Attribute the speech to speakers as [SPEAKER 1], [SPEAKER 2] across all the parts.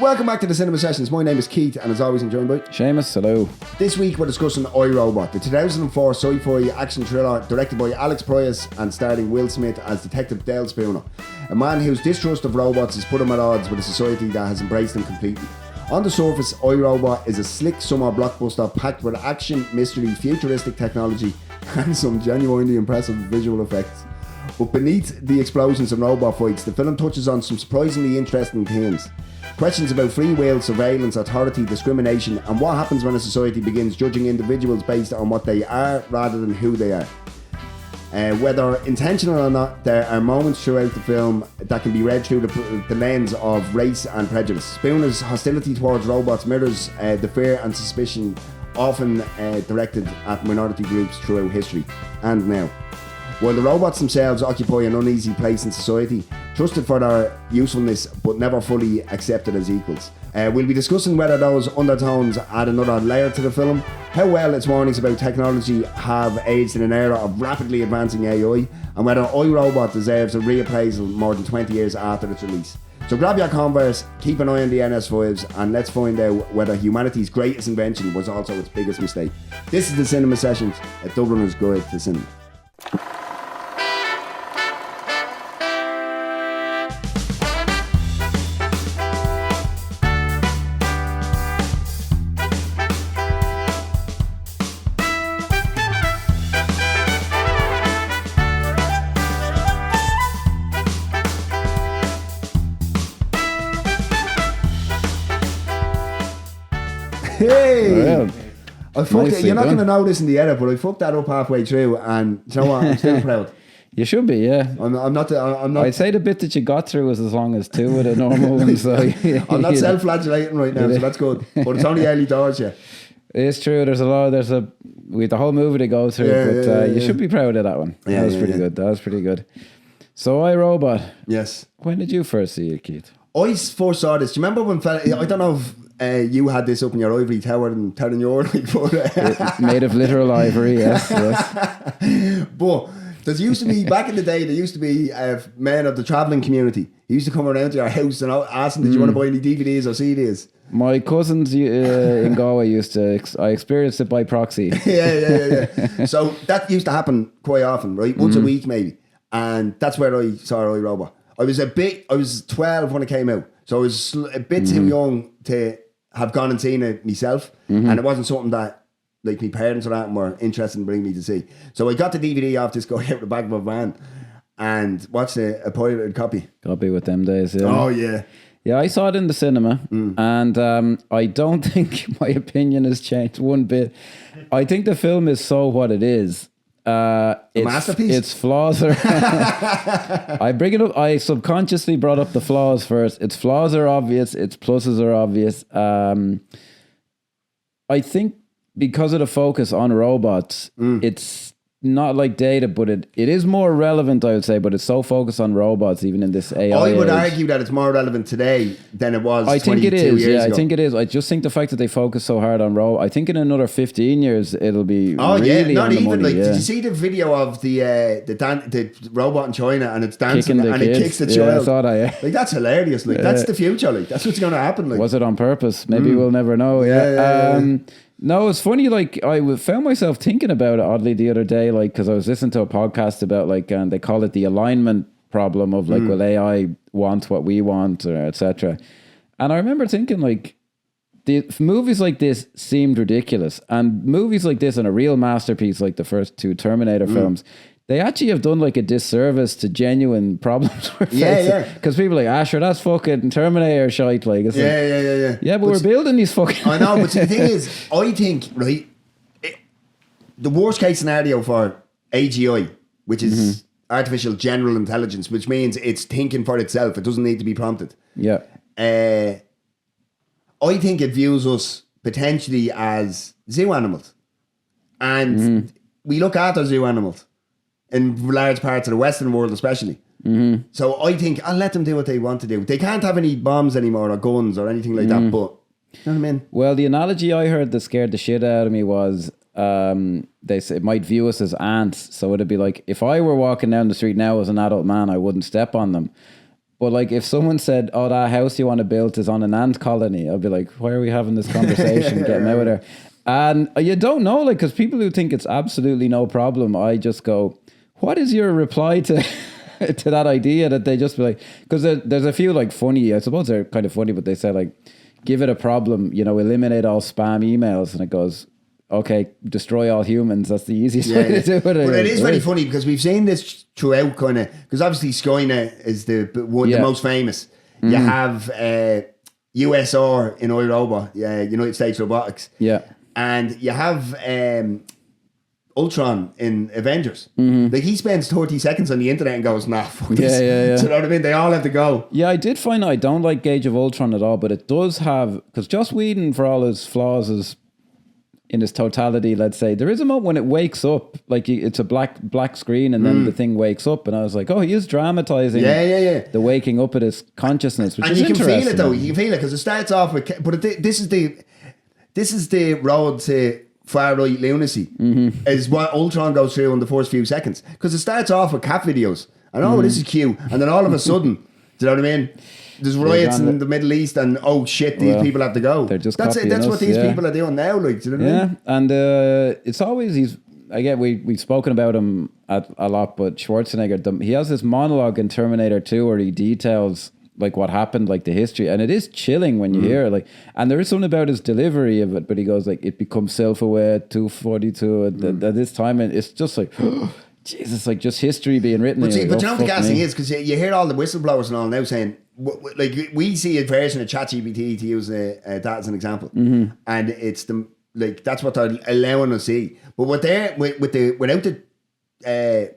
[SPEAKER 1] Welcome back to the Cinema Sessions. My name is Keith, and as always, I'm joined by
[SPEAKER 2] Seamus. Hello.
[SPEAKER 1] This week we're discussing iRobot, the 2004 sci-fi action thriller directed by Alex Proyas and starring Will Smith as Detective Dale Spooner, a man whose distrust of robots has put him at odds with a society that has embraced them completely. On the surface, iRobot is a slick summer blockbuster packed with action, mystery, futuristic technology, and some genuinely impressive visual effects. But beneath the explosions and robot fights, the film touches on some surprisingly interesting themes. Questions about free will, surveillance, authority, discrimination, and what happens when a society begins judging individuals based on what they are rather than who they are. Whether intentional or not, there are moments throughout the film that can be read through the lens of race and prejudice. Spooner's hostility towards robots mirrors the fear and suspicion often directed at minority groups throughout history and now. While the robots themselves occupy an uneasy place in society, trusted for their usefulness but never fully accepted as equals. We'll be discussing whether those undertones add another layer to the film, how well its warnings about technology have aged in an era of rapidly advancing AI, and whether iRobot deserves a reappraisal more than 20 years after its release. So grab your Converse, keep an eye on the NS5s, and let's find out whether humanity's greatest invention was also its biggest mistake. This is the Cinema Sessions, a Dubliner's Guide to Cinema. Hey! I fucked it. You're not going to know this in the edit, but I fucked that up halfway through, and you know what? I'm still proud.
[SPEAKER 2] You should be, yeah.
[SPEAKER 1] I'm not.
[SPEAKER 2] I'd say the bit that you got through was as long as two of the normal ones. So
[SPEAKER 1] I'm not self-flagellating right now, so that's good. But it's only early doors, yeah.
[SPEAKER 2] It's true. We had the whole movie to go through, you should be proud of that one.
[SPEAKER 1] Yeah,
[SPEAKER 2] that was pretty good. That was pretty good. So iRobot.
[SPEAKER 1] Yes.
[SPEAKER 2] When did you first see it, Keith?
[SPEAKER 1] I first saw this. Do you remember when? I don't know if. You had this up in your ivory tower and telling your
[SPEAKER 2] made of literal ivory, yes.
[SPEAKER 1] But there used to be, back in the day, there used to be men of the travelling community. He used to come around to your house and ask them, did you want to buy any DVDs or CDs?
[SPEAKER 2] My cousins in Galway used to, I experienced it by proxy.
[SPEAKER 1] Yeah. So that used to happen quite often, right? Once a week maybe. And that's where I saw iRobot. I was 12 when it came out. So I was a bit too young to have gone and seen it myself, and it wasn't something that like my parents or that were interested in bringing me to see. So I got the DVD off this guy out the back of a van and watched a pirated copy.
[SPEAKER 2] Copy with them days, yeah.
[SPEAKER 1] Oh yeah.
[SPEAKER 2] Yeah, I saw it in the cinema, and I don't think my opinion has changed one bit. I think the film is so what it is.
[SPEAKER 1] Masterpiece.
[SPEAKER 2] Its flaws are. I bring it up. I subconsciously brought up the flaws first. Its flaws are obvious. Its pluses are obvious. I think because of the focus on robots, it's not like Data, but it is more relevant, I would say. But it's so focused on robots, even in this AI.
[SPEAKER 1] I would
[SPEAKER 2] age.
[SPEAKER 1] argue that it's more relevant today than it was.
[SPEAKER 2] I think it is.
[SPEAKER 1] Years
[SPEAKER 2] Yeah,
[SPEAKER 1] ago.
[SPEAKER 2] I think it is. I just think the fact that they focus so hard on I think in another 15 years it'll be.
[SPEAKER 1] Oh
[SPEAKER 2] really
[SPEAKER 1] yeah, not
[SPEAKER 2] on the
[SPEAKER 1] even
[SPEAKER 2] money,
[SPEAKER 1] like.
[SPEAKER 2] yeah.
[SPEAKER 1] Did you see the video of the robot in China and it's dancing
[SPEAKER 2] Kicking the
[SPEAKER 1] and
[SPEAKER 2] kids.
[SPEAKER 1] it kicks the
[SPEAKER 2] Yeah,
[SPEAKER 1] child?
[SPEAKER 2] I saw that. Yeah.
[SPEAKER 1] Like that's hilarious. Like that's the future. Like that's what's going to happen. Like
[SPEAKER 2] Was it on purpose? Maybe we'll never know. Yeah. No, it's funny. Like I found myself thinking about it oddly the other day, like because I was listening to a podcast about like, and they call it the alignment problem of like, will AI want what we want, or etc. And I remember thinking like, the movies like this seemed ridiculous, and movies like this and a real masterpiece like the first two Terminator films. They actually have done like a disservice to genuine problems we're facing.
[SPEAKER 1] Yeah.
[SPEAKER 2] Because people are like, sure, that's fucking Terminator shite. Like, it's
[SPEAKER 1] Yeah.
[SPEAKER 2] Yeah, but we're building these fucking.
[SPEAKER 1] I know, but the thing is, I think right, the worst case scenario for AGI, which is artificial general intelligence, which means it's thinking for itself. It doesn't need to be prompted.
[SPEAKER 2] Yeah.
[SPEAKER 1] I think it views us potentially as zoo animals, and we look after zoo animals in large parts of the Western world, especially. So I think I'll let them do what they want to do. They can't have any bombs anymore or guns or anything like that. But you know what I mean?
[SPEAKER 2] Well, the analogy I heard that scared the shit out of me was they say it might view us as ants. So it'd be like if I were walking down the street now as an adult man, I wouldn't step on them. But like if someone said, "Oh, that house you want to build is on an ant colony," I'd be like, "Why are we having this conversation? Getting out of there." And you don't know, like, because people who think it's absolutely no problem, I just go, "What is your reply to to that idea?" That they just be like, because there's a few like funny, I suppose they're kind of funny, but they say like, "Give it a problem, eliminate all spam emails," and it goes, "Okay, destroy all humans. That's the easiest way to do it."
[SPEAKER 1] But it is very funny because we've seen this throughout, kind of, because obviously Skynet is the most famous. You have USR in iRobot, United States Robotics.
[SPEAKER 2] Yeah.
[SPEAKER 1] And you have Ultron in Avengers. Like he spends 30 seconds on the internet and goes, "Nah, fuck this."
[SPEAKER 2] Yeah.
[SPEAKER 1] So you know what I mean? They all have to go.
[SPEAKER 2] Yeah, I did find I don't like Age of Ultron at all, but it does have, because Joss Whedon, for all his flaws, in its totality, let's say, there is a moment when it wakes up, like it's a black screen, and then the thing wakes up, and I was like, oh, he is dramatizing the waking up of his consciousness, which
[SPEAKER 1] and
[SPEAKER 2] is
[SPEAKER 1] you can
[SPEAKER 2] interesting.
[SPEAKER 1] feel it though. You can feel it because it starts off with, but this is the road to far right lunacy. Is what Ultron goes through in the first few seconds, because it starts off with cat videos, and this is cute, and then all of a sudden, do you know what I mean? There's riots in the Middle East, and oh shit, these people have to go.
[SPEAKER 2] They're just
[SPEAKER 1] that's what these people are doing now. Like, do you know what I mean?
[SPEAKER 2] And it's always we've spoken about him a lot, but Schwarzenegger, he has this monologue in Terminator 2 where he details like what happened, like the history, and it is chilling when you hear it. Like, and there is something about his delivery of it, but he goes like, "It becomes self-aware 242 at this time," and it's just like. Jesus, like just history being written.
[SPEAKER 1] But you know what the gas thing is, because you hear all the whistleblowers and all now saying, like, we see a version of ChatGPT, to use that as an example, and it's that's what they're allowing us to see. But what they're without the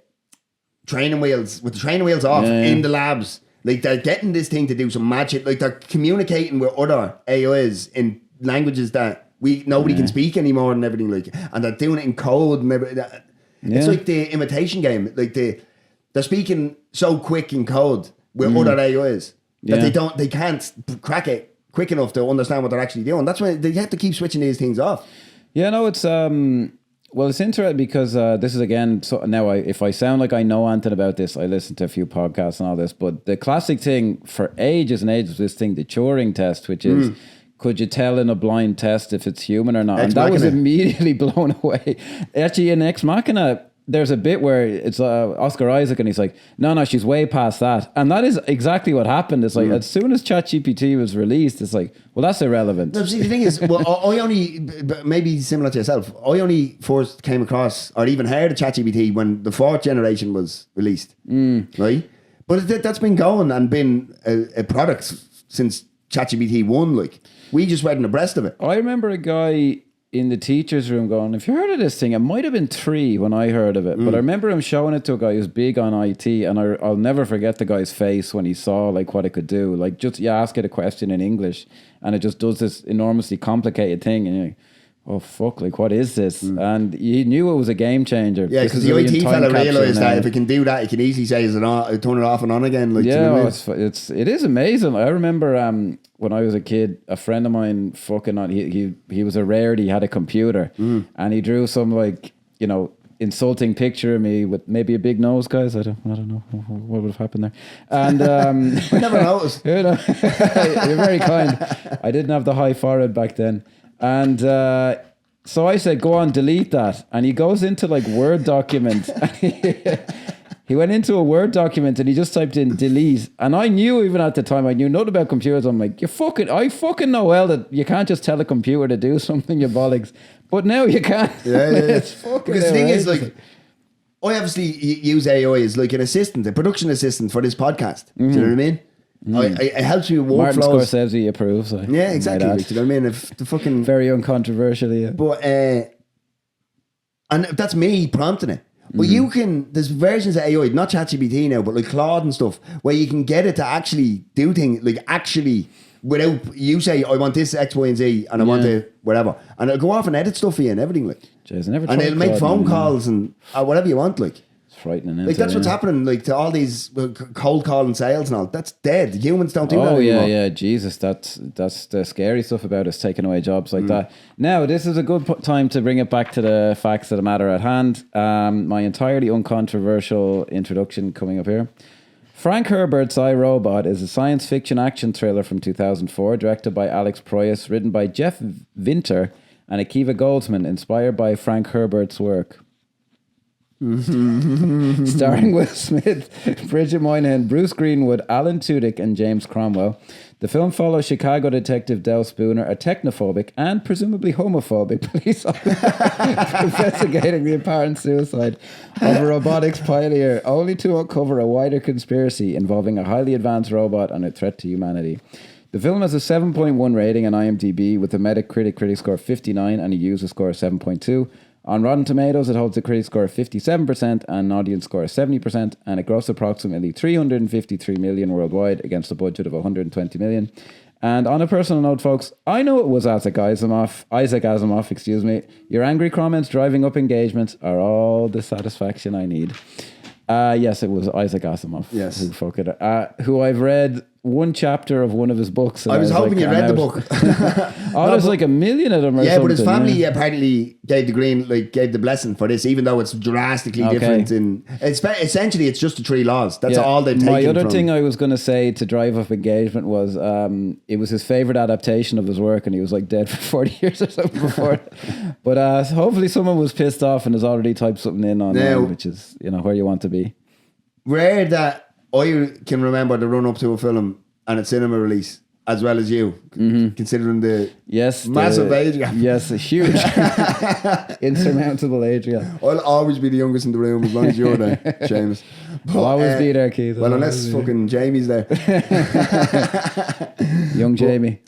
[SPEAKER 1] training wheels, with the training wheels off in the labs, like they're getting this thing to do some magic, like they're communicating with other AIs in languages that nobody can speak anymore and everything, like, and they're doing it in code and everything. It's like the imitation game. Like they're speaking so quick in code with other AIs that they can't crack it quick enough to understand what they're actually doing. That's why they have to keep switching these things off. Yeah, no, it's it's interesting because this is again. So now, if I sound like I know anything about this, I listen to a few podcasts and all this. But the classic thing for ages and ages was this thing, the Turing test, which is. Could you tell in a blind test if it's human or not? And that was immediately blown away. Actually, in Ex Machina, there's a bit where it's Oscar Isaac and he's like, no, she's way past that. And that is exactly what happened. It's like, as soon as ChatGPT was released, it's like, well, that's irrelevant. No, see, the thing is, I only, maybe similar to yourself, I only first came across or even heard of ChatGPT when the 4th generation was released. Right? But that's been going and been a product since ChatGPT 1, like. We just weren't abreast of it. I remember a guy in the teacher's room going, "Have you heard of this thing?" It might have been 3 when I heard of it, but I remember him showing it to a guy who's big on IT, and I'll never forget the guy's face when he saw like what it could do. Like, just you ask it a question in English, and it just does this enormously complicated thing, and you're like, oh fuck, like what is this? And he knew it was a game changer. Yeah, because the IT fella realised that if it can do that, it can easily say turn it off and on again. Like, yeah, it is amazing. I remember when I was a kid, a friend of mine fucking on he was a rarity. He had a computer and he drew some like insulting picture of me with maybe a big nose, guys. I don't know what would have happened there. And I never noticed. You're very kind. I didn't have the high forehead back then. And so I said, go on, delete that. And he goes into like Word document. He went into a Word document and he just typed in delete. And I knew, even at the time, I knew nothing about computers. I'm like, I fucking know well that you can't just tell a computer to do something, you bollocks. But now you can. Yeah. It's fucking because the thing is, like, I obviously use AI as like an assistant, a production assistant for this podcast. Do you know what I mean? It helps me with workflows. Martin Scorsese approves. Yeah, exactly. Like, do you know what I mean? If the fucking very uncontroversial, yeah. But and that's me prompting it. But you can. There's versions of AI, not ChatGPT now, but like Claude and stuff, where you can get it to actually do things, like actually without you say, I want this X, Y, and Z, and I want to whatever, and it'll go off and edit stuff for you and everything, like. Jeez, and it'll make phone calls and whatever you want, like. Frightening. Like that's what's happening, like to all these cold calling sales and all. That's dead. Humans don't do that anymore. Oh yeah, Jesus, that's the scary stuff about us taking away jobs like that. Now, this is a good time to bring it back to the facts of the matter at hand. My entirely uncontroversial introduction coming up here.
[SPEAKER 2] Frank Herbert's I, Robot is a science fiction action thriller from 2004, directed by Alex Proyas, written by Jeff Vinter and Akiva Goldsman, inspired by Frank Herbert's work. Starring Will Smith, Bridget Moynihan, Bruce Greenwood, Alan Tudyk, and James Cromwell. The film follows Chicago detective Del Spooner, a technophobic and presumably homophobic police officer investigating the apparent suicide of a robotics pioneer, only to uncover a wider conspiracy involving a highly advanced robot and a threat to humanity. The film has a 7.1 rating on IMDb with a Metacritic critic score of 59 and a user score of 7.2. On Rotten Tomatoes, it holds a critic score of 57% and an audience score of 70%, and it grossed approximately $353 million worldwide against a budget of $120 million. And on a personal note, folks, I know it was Isaac Asimov, excuse me. Your angry comments driving up engagement are all the satisfaction I need. Yes, it was Isaac Asimov.
[SPEAKER 1] Yes.
[SPEAKER 2] Who I've read one chapter of one of his books.
[SPEAKER 1] I was hoping you read the book.
[SPEAKER 2] There's like a million of them or something.
[SPEAKER 1] Yeah, but his family apparently gave the blessing for this, even though it's drastically different. Essentially, it's just the three laws. That's all they've taken.
[SPEAKER 2] My other thing I was going to say to drive up engagement was it was his favourite adaptation of his work, and he was like dead for 40 years or something before it. But hopefully someone was pissed off and has already typed something in online, which is where you want to be.
[SPEAKER 1] Rare that I can remember the run up to a film and its cinema release as well as you, considering the massive age gap.
[SPEAKER 2] Yes, a huge, insurmountable age gap.
[SPEAKER 1] I'll always be the youngest in the room as long as you're there, Seamus.
[SPEAKER 2] I'll always be there, Keith.
[SPEAKER 1] Well, unless fucking Jamie's there.
[SPEAKER 2] Young Jamie.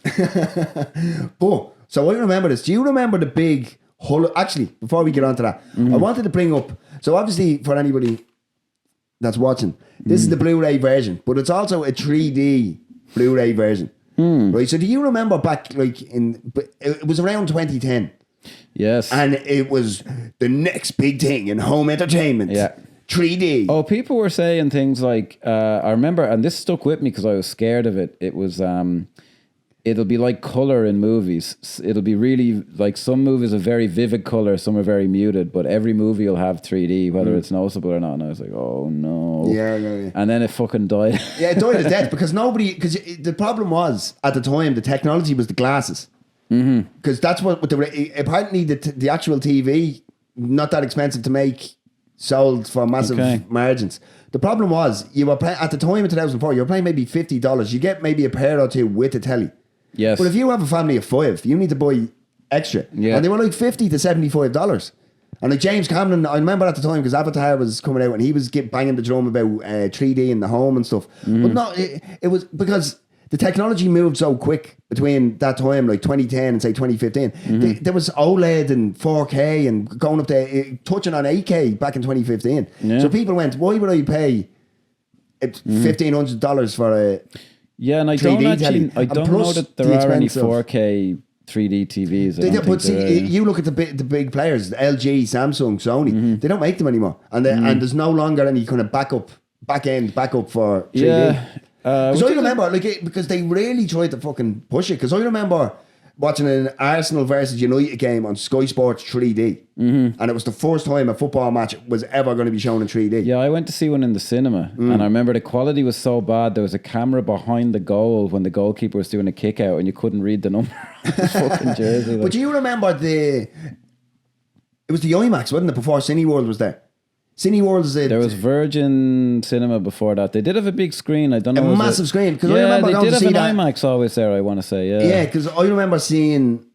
[SPEAKER 1] But, so I remember this. Do you remember the big hull? Actually, before we get on to that, I wanted to bring up, so obviously for anybody that's watching, this is the Blu-ray version, but it's also a 3D Blu-ray version. Right, so do you remember back it was around 2010?
[SPEAKER 2] Yes.
[SPEAKER 1] And it was the next big thing in home entertainment.
[SPEAKER 2] Yeah.
[SPEAKER 1] 3D.
[SPEAKER 2] Oh, people were saying things like, I remember, and this stuck with me because I was scared of it. It was, it'll be like color in movies. It'll be really, like some movies are very vivid color, some are very muted, but every movie will have 3D, whether it's noticeable or not. And I was like, oh no. Yeah. And then it fucking died.
[SPEAKER 1] Yeah, it died to death because the problem was, at the time, the technology was the glasses. Because that's what apparently the actual TV, not that expensive to make, sold for massive margins. The problem was, you were at the time in 2004, you were paying maybe $50. You get maybe a pair or two with a telly.
[SPEAKER 2] Yes.
[SPEAKER 1] But if you have a family of 5, you need to buy extra. Yeah. And they were like $50 to $75. And like James Cameron, I remember at the time, because Avatar was coming out and he was banging the drum about 3D in the home and stuff. But no, it was because the technology moved so quick between that time, like 2010 and say 2015. There was OLED and 4K and going up to touching on 8K back in 2015. Yeah. So people went, why would I pay $1,500 for a
[SPEAKER 2] and I don't know that there are any 4K 3D TVs.
[SPEAKER 1] But see, you look at the big players, LG, Samsung, Sony. They don't make them anymore, and there's no longer any kind of backup for 3D.
[SPEAKER 2] Yeah.
[SPEAKER 1] Because I remember, because they really tried to fucking push it. Because I remember watching an Arsenal versus United game on Sky Sports 3D, and it was the first time a football match was ever going to be shown in 3D.
[SPEAKER 2] Yeah, I went to see one in the cinema, and I remember the quality was so bad. There was a camera behind the goal when the goalkeeper was doing a kick out, and you couldn't read the number on his fucking jersey.
[SPEAKER 1] But do you remember it was the IMAX, wasn't it? Before Cineworld was there. Cineworld is
[SPEAKER 2] there was Virgin Cinema before that. They did have a big screen. I don't know.
[SPEAKER 1] A massive screen. Because I remember
[SPEAKER 2] they did have an IMAX always there, I want to say. Yeah.
[SPEAKER 1] Yeah, because I remember seeing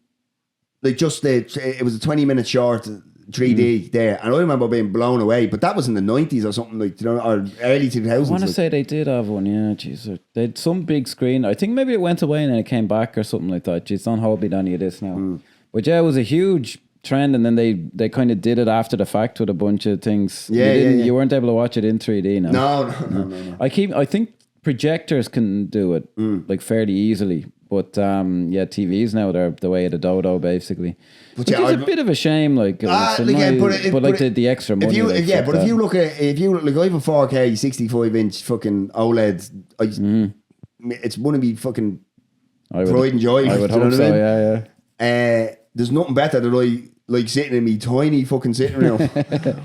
[SPEAKER 1] it was a 20-minute short 3D there. And I remember being blown away. But that was in the 90s or something, or early 2000s.
[SPEAKER 2] I want to say they did have one, yeah. Jeez. They had some big screen. I think maybe it went away and then it came back or something like that. Jeez, don't hold me to any of this now. But yeah, it was a huge trend, and then they kind of did it after the fact with a bunch of things. You weren't able to watch it in 3D now.
[SPEAKER 1] No.
[SPEAKER 2] I think projectors can do it like fairly easily, but TVs now they're the way of the dodo basically. Which is a bit of a shame, the extra money.
[SPEAKER 1] If you look at I have a 4K 65-inch fucking OLED, it's one of me fucking pride and joy.
[SPEAKER 2] I would hope so. Yeah.
[SPEAKER 1] There's nothing better than like sitting in me tiny fucking sitting room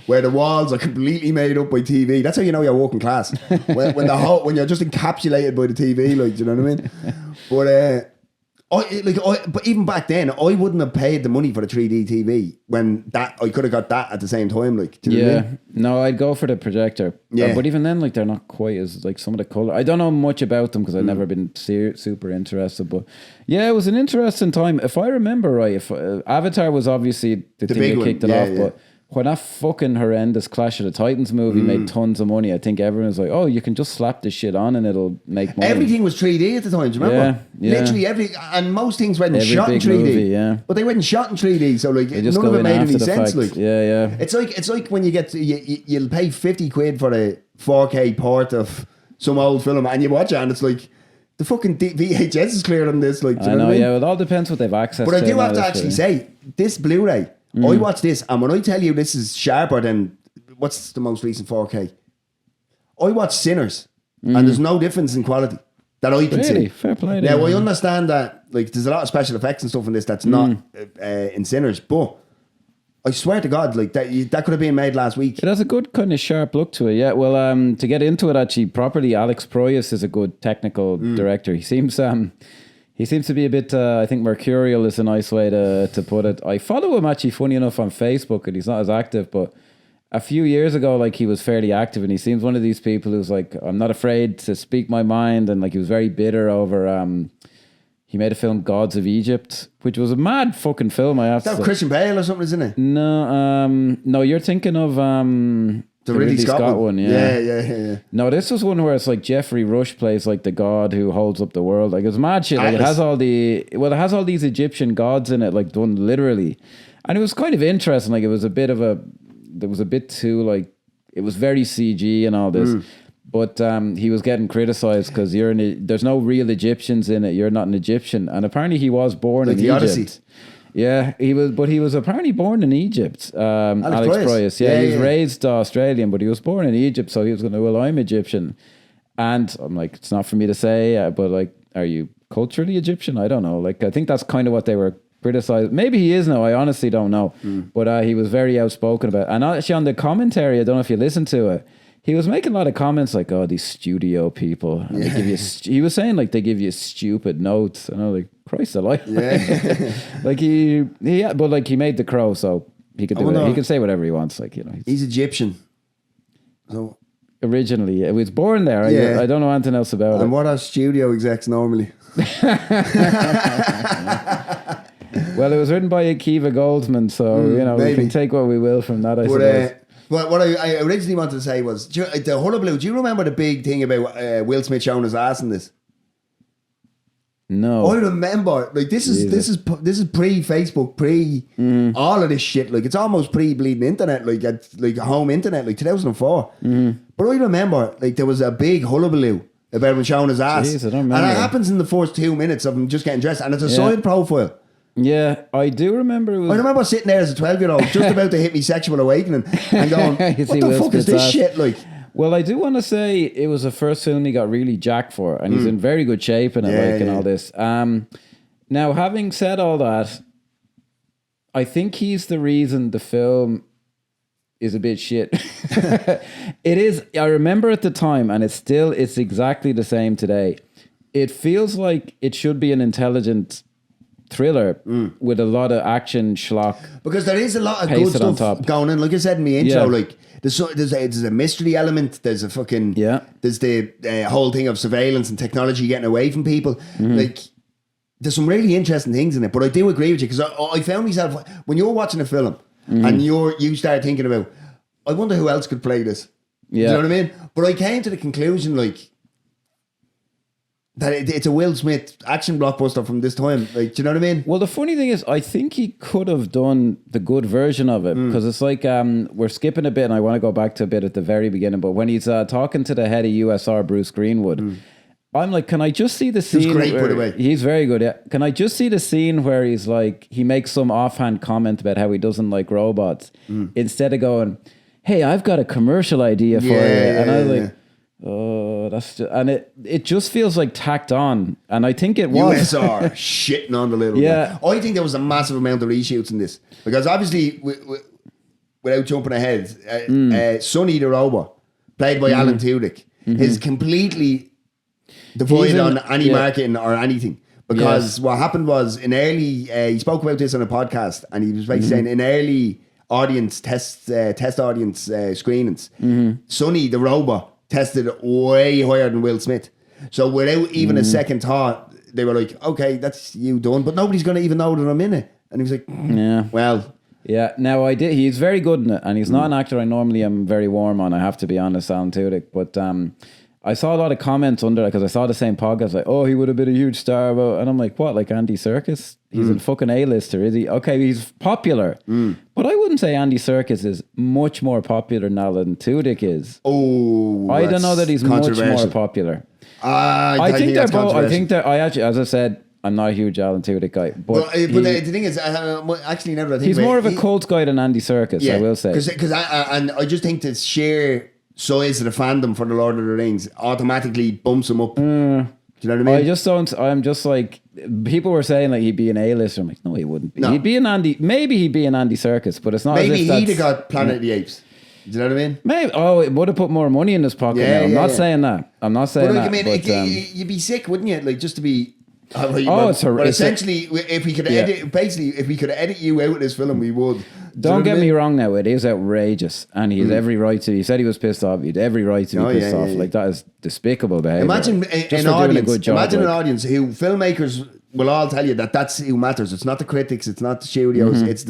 [SPEAKER 1] where the walls are completely made up by TV. That's how you know you're working class. When you're just encapsulated by the TV, like, do you know what I mean? But but even back then, I wouldn't have paid the money for the 3D TV when that I could have got that at the same time. Like, do you know what I mean?
[SPEAKER 2] No, I'd go for the projector.
[SPEAKER 1] Yeah,
[SPEAKER 2] but even then, like, they're not quite as like some of the color. I don't know much about them because I've never been super interested. But yeah, it was an interesting time. If I remember right, if Avatar was obviously the thing that kicked it off, but when that fucking horrendous Clash of the Titans movie made tons of money, I think everyone was like, oh, you can just slap this shit on and it'll make money.
[SPEAKER 1] Everything was 3D at the time, do you remember?
[SPEAKER 2] Yeah.
[SPEAKER 1] Literally and most things went shot in 3D.
[SPEAKER 2] Movie,
[SPEAKER 1] but they went shot in 3D, so like none of it made any sense. Like, It's like when you get you'll pay 50 quid for a 4K port of some old film and you watch it and it's like the fucking VHS is clearer than this. Like, do you know what I mean?
[SPEAKER 2] Yeah, it all depends what they've access to.
[SPEAKER 1] But I do have to actually say, this Blu-ray, I watched this, and when I tell you this is sharper than what's the most recent 4K, I watched Sinners, and there's no difference in quality that I can see.
[SPEAKER 2] Fair play.
[SPEAKER 1] Now I understand that like there's a lot of special effects and stuff in this that's not in Sinners, but I swear to God, like that could have been made last week.
[SPEAKER 2] It has a good kind of sharp look to it. Yeah. Well, to get into it actually properly, Alex Proyas is a good technical director. He seems to be a bit, I think, mercurial is a nice way to put it. I follow him actually, funny enough, on Facebook, and he's not as active, but a few years ago, like, he was fairly active, and he seems one of these people who's like, I'm not afraid to speak my mind, and like, he was very bitter over, he made a film, Gods of Egypt, which was a mad fucking film, I have to say.
[SPEAKER 1] Is that Christian Bale or something, isn't it?
[SPEAKER 2] No, you're thinking of, the Ridley Scott one,
[SPEAKER 1] yeah.
[SPEAKER 2] No, this was one where it's like Jeffrey Rush plays like the god who holds up the world. Like, it's mad shit. Like, it has all these Egyptian gods in it, like, done literally. And it was kind of interesting. Like, it was a bit too, like, it was very CG and all this. But he was getting criticized because there's no real Egyptians in it. You're not an Egyptian. And apparently he was born in Egypt. Odyssey. Yeah, he was apparently born in Egypt. Alex Proyas. Yeah, he was raised Australian, but he was born in Egypt, so he was going to, well, I'm Egyptian. And I'm like, it's not for me to say, but like, are you culturally Egyptian? I don't know. Like, I think that's kind of what they were criticized. Maybe he is now, I honestly don't know. But he was very outspoken about it. And actually on the commentary, I don't know if you listened to it, he was making a lot of comments like, oh, these studio people. And they give you, he was saying like they give you stupid notes. And I was like, Christ alive. Yeah. Like but like he made The Crow, so he could do it. He can say whatever he wants. Like, you know.
[SPEAKER 1] He's Egyptian. So
[SPEAKER 2] originally, it was born there. I don't know anything else about it.
[SPEAKER 1] And what are studio execs normally?
[SPEAKER 2] Well, it was written by Akiva Goldsman, so, you know, maybe. We can take what we will from that, I suppose.
[SPEAKER 1] But what I originally wanted to say was, the hullabaloo, do you remember the big thing about Will Smith showing his ass in this?
[SPEAKER 2] No.
[SPEAKER 1] I remember, like, this is pre-Facebook, all of this shit. Like, it's almost pre-bleeding internet, like home internet, like 2004. But I remember, like, there was a big hullabaloo about him showing his ass.
[SPEAKER 2] Jeez, I don't remember.
[SPEAKER 1] And it happens in the first 2 minutes of him just getting dressed, and it's a side profile.
[SPEAKER 2] Yeah, I do remember.
[SPEAKER 1] I remember sitting there as a 12-year-old, just about to hit me sexual awakening, and going, what the fuck is this shit like?
[SPEAKER 2] Well, I do want to say it was the first film he got really jacked for, and he's in very good shape and and all this. Now, having said all that, I think he's the reason the film is a bit shit. It is. I remember at the time, and it's exactly the same today. It feels like it should be an intelligent thriller with a lot of action schlock,
[SPEAKER 1] because there is a lot of good stuff going on. Like I said in the intro, like there's a mystery element. There's a fucking there's the whole thing of surveillance and technology getting away from people. Like, there's some really interesting things in it. But I do agree with you, because I found myself, when you're watching a film and you start thinking about, I wonder who else could play this. You know what I mean? But I came to the conclusion, like, that it's a Will Smith action blockbuster from this time. Like, do you know what I mean?
[SPEAKER 2] Well, the funny thing is, I think he could have done the good version of it, because it's like, we're skipping a bit, and I want to go back to a bit at the very beginning, but when he's talking to the head of USR, Bruce Greenwood, I'm like, can I just see the scene?
[SPEAKER 1] He's great, by the way.
[SPEAKER 2] He's very good, yeah. Can I just see the scene where he's like, he makes some offhand comment about how he doesn't like robots, instead of going, hey, I've got a commercial idea for you. And I was like, And it just feels like tacked on, and I think it was
[SPEAKER 1] USR shitting on the little guy. I think there was a massive amount of reshoots in this because obviously, without jumping ahead, Sonny the robot, played by Alan Tudyk, is completely devoid on any marketing or anything. Because what happened was in early, he spoke about this on a podcast, and he was basically saying in early audience test audience screenings, Sonny the robot tested way higher than Will Smith. So without even a second thought, they were like, "Okay, that's you done," but nobody's going to even know that I'm in it. And he was like, well.
[SPEAKER 2] Yeah, now he's very good in it, and he's not an actor I normally am very warm on, I have to be honest, Alan Tudyk, but I saw a lot of comments under it because I saw the same podcast like, oh, he would have been a huge star, and I'm like, what, like Andy Serkis? He's a fucking A-lister, is he? Okay, he's popular, but I wouldn't say Andy Serkis is much more popular than Alan Tudyk is.
[SPEAKER 1] Oh,
[SPEAKER 2] I don't know that he's much more popular. I think they're both. I actually, as I said, I'm not a huge Alan Tudyk guy, but
[SPEAKER 1] the thing is, actually, never.
[SPEAKER 2] He's more of a cult guy than Andy Serkis. I will say,
[SPEAKER 1] because I just think the sheer size of the fandom for the Lord of the Rings automatically bumps him up. Do you know what I mean?
[SPEAKER 2] I just don't. I'm just like, people were saying like he'd be an A-lister. I'm like, no, he wouldn't be. No. He'd be an Andy. Maybe he'd be an Andy Serkis, but it's not.
[SPEAKER 1] Maybe
[SPEAKER 2] as if
[SPEAKER 1] he'd have got Planet of the Apes. Do you know what I mean?
[SPEAKER 2] Maybe. Oh, it would have put more money in his pocket. I'm not saying that. I'm not saying that. I mean,
[SPEAKER 1] you'd be sick, wouldn't you? Like just to be.
[SPEAKER 2] But
[SPEAKER 1] essentially, if we could if we could edit you out of this film, we would.
[SPEAKER 2] Don't get me wrong. Now it is outrageous, and he has every right to. He said he was pissed off. He had every right to be pissed off. Like that is despicable behavior.
[SPEAKER 1] Imagine an audience. Imagine an audience who filmmakers will all tell you that that's who matters. It's not the critics. It's not the studios. It's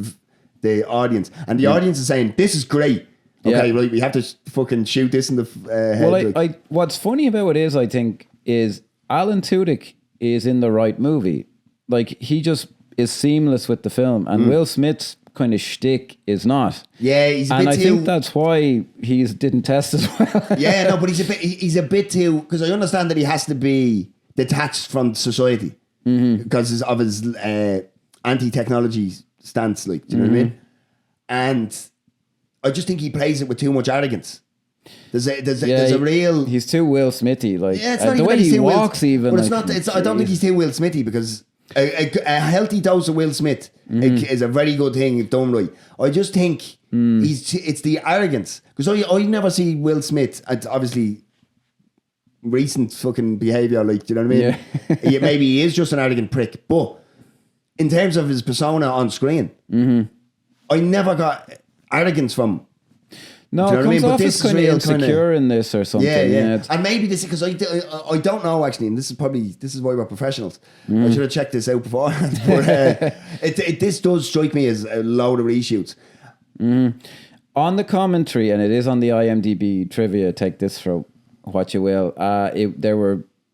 [SPEAKER 1] the audience, and the audience is saying this is great. Okay, right. We have to fucking shoot this in the head.
[SPEAKER 2] Well, what's funny about it is, I think, is Alan Tudyk is in the right movie. Like, he just is seamless with the film, and Will Smith's kind of shtick is not.
[SPEAKER 1] Yeah, he's a bit too...
[SPEAKER 2] And I think that's why he didn't test as well.
[SPEAKER 1] Yeah, no, but he's a bit too... Because I understand that he has to be detached from society because of his anti-technology stance, like, do you know what I mean? And I just think he plays it with too much arrogance. There's a real...
[SPEAKER 2] He's too Will Smithy. Like,
[SPEAKER 1] it's not
[SPEAKER 2] the way he walks even.
[SPEAKER 1] But I don't think he's too Will Smithy because a healthy dose of Will Smith is a very good thing if done right. I just think it's the arrogance. Because I never see Will Smith, obviously, recent fucking behaviour, like, do you know what I mean? Yeah. Maybe he is just an arrogant prick. But in terms of his persona on screen, I never got arrogance from him.
[SPEAKER 2] No, it comes off as kind of insecure in this or something.
[SPEAKER 1] Yeah. And maybe this, because I don't know actually, and this is why we're professionals. I should have checked this out beforehand. But this does strike me as a load of reshoots.
[SPEAKER 2] On the commentary, and it is on the IMDb trivia, take this for what you will,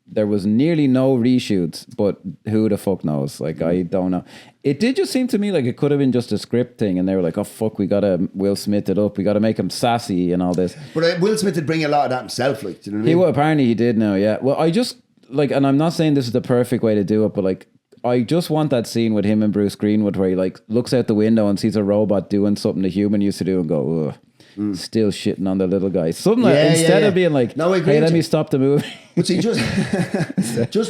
[SPEAKER 2] there was nearly no reshoots, but who the fuck knows? Like, I don't know. It did just seem to me like it could have been just a script thing, and they were like, oh fuck, we gotta Will Smith it up, we gotta make him sassy and all this.
[SPEAKER 1] But Will Smith did bring a lot of that himself, like, do you know what I mean?
[SPEAKER 2] Apparently he did now, yeah. Well, I just, like, and I'm not saying this is the perfect way to do it, but like, I just want that scene with him and Bruce Greenwood where he like looks out the window and sees a robot doing something a human used to do and go, ugh. Still shitting on the little guy. Something like, instead of being like, no, hey, let me stop the movie.
[SPEAKER 1] But see, just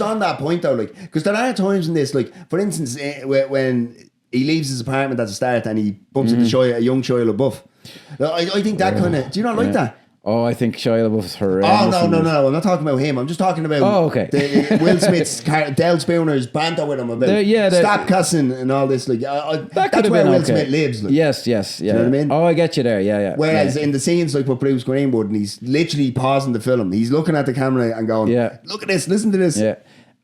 [SPEAKER 1] on that point though, like, because there are times in this, like, for instance, when he leaves his apartment at the start and he bumps into a young Shia LaBeouf. I think that kind of, do you not like that?
[SPEAKER 2] Oh, I think Shia LaBeouf is horrendous.
[SPEAKER 1] Oh, no. I'm not talking about him. I'm just talking about Will Smith's, Del Spooner's banter with him about stop cussing and all this. Like, that's where Will Smith lives. Like.
[SPEAKER 2] Yes. Yeah.
[SPEAKER 1] Do you know what I mean?
[SPEAKER 2] Oh, I get you there. Yeah.
[SPEAKER 1] Whereas in the scenes like with Bruce Greenwood, and he's literally pausing the film. He's looking at the camera and going, look at this, listen to this.
[SPEAKER 2] Yeah.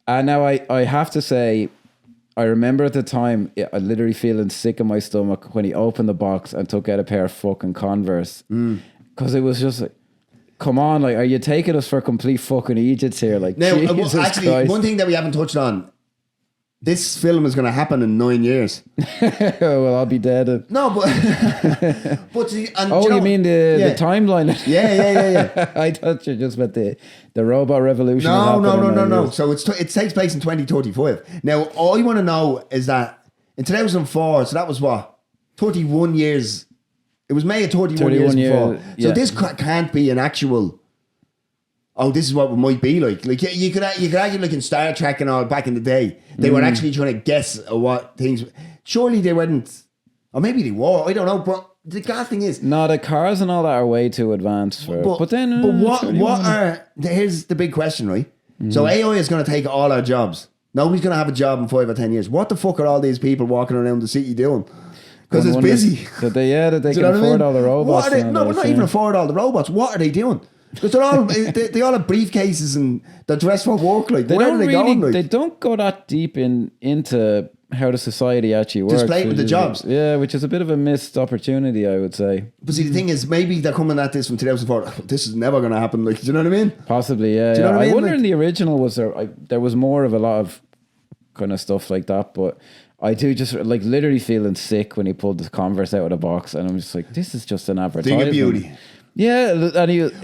[SPEAKER 2] And now I have to say, I remember at the time, I literally feeling sick in my stomach when he opened the box and took out a pair of fucking Converse. Because it was just like, come on, like, are you taking us for complete fucking idiots here? Like, now, Jesus actually, Christ.
[SPEAKER 1] One thing that we haven't touched on, this film is going to happen in 9 years.
[SPEAKER 2] Well, I'll be dead.
[SPEAKER 1] No, but see, and
[SPEAKER 2] you mean the timeline?
[SPEAKER 1] Yeah.
[SPEAKER 2] I thought you just meant the robot revolution.
[SPEAKER 1] No. So it takes place in 2035. Now, all you want to know is that in 2004, so that was what, 31 years. It was May of 31 years before. So this can't be an actual oh, this is what it might be like. Like you could argue like in Star Trek and all back in the day, they were actually trying to guess what things. Surely they weren't, or maybe they were. I don't know. But the gas thing is,
[SPEAKER 2] no, the cars and all that are way too advanced for. But
[SPEAKER 1] what are? Here's the big question, right? So AI is going to take all our jobs. Nobody's going to have a job in 5 or 10 years. What the fuck are all these people walking around the city doing? Because it's busy.
[SPEAKER 2] That they can afford all the robots.
[SPEAKER 1] But not even afford all the robots. What are they doing? Because they're all they all have briefcases and they're dressed for work. Like where are they going? Like?
[SPEAKER 2] They don't go that deep into how the society actually works.
[SPEAKER 1] Display with the jobs.
[SPEAKER 2] Yeah, which is a bit of a missed opportunity, I would say.
[SPEAKER 1] But see, the thing is, maybe they're coming at this from 2004. This is never going to happen. Like, do you know what I mean?
[SPEAKER 2] Possibly, yeah.
[SPEAKER 1] Do you know what I mean?
[SPEAKER 2] wonder in the original was there was more of a lot of kind of stuff like that, but I do just like literally feeling sick when he pulled the Converse out of the box, and I'm just like, this is just an advertisement.
[SPEAKER 1] Thing of beauty.
[SPEAKER 2] Yeah, and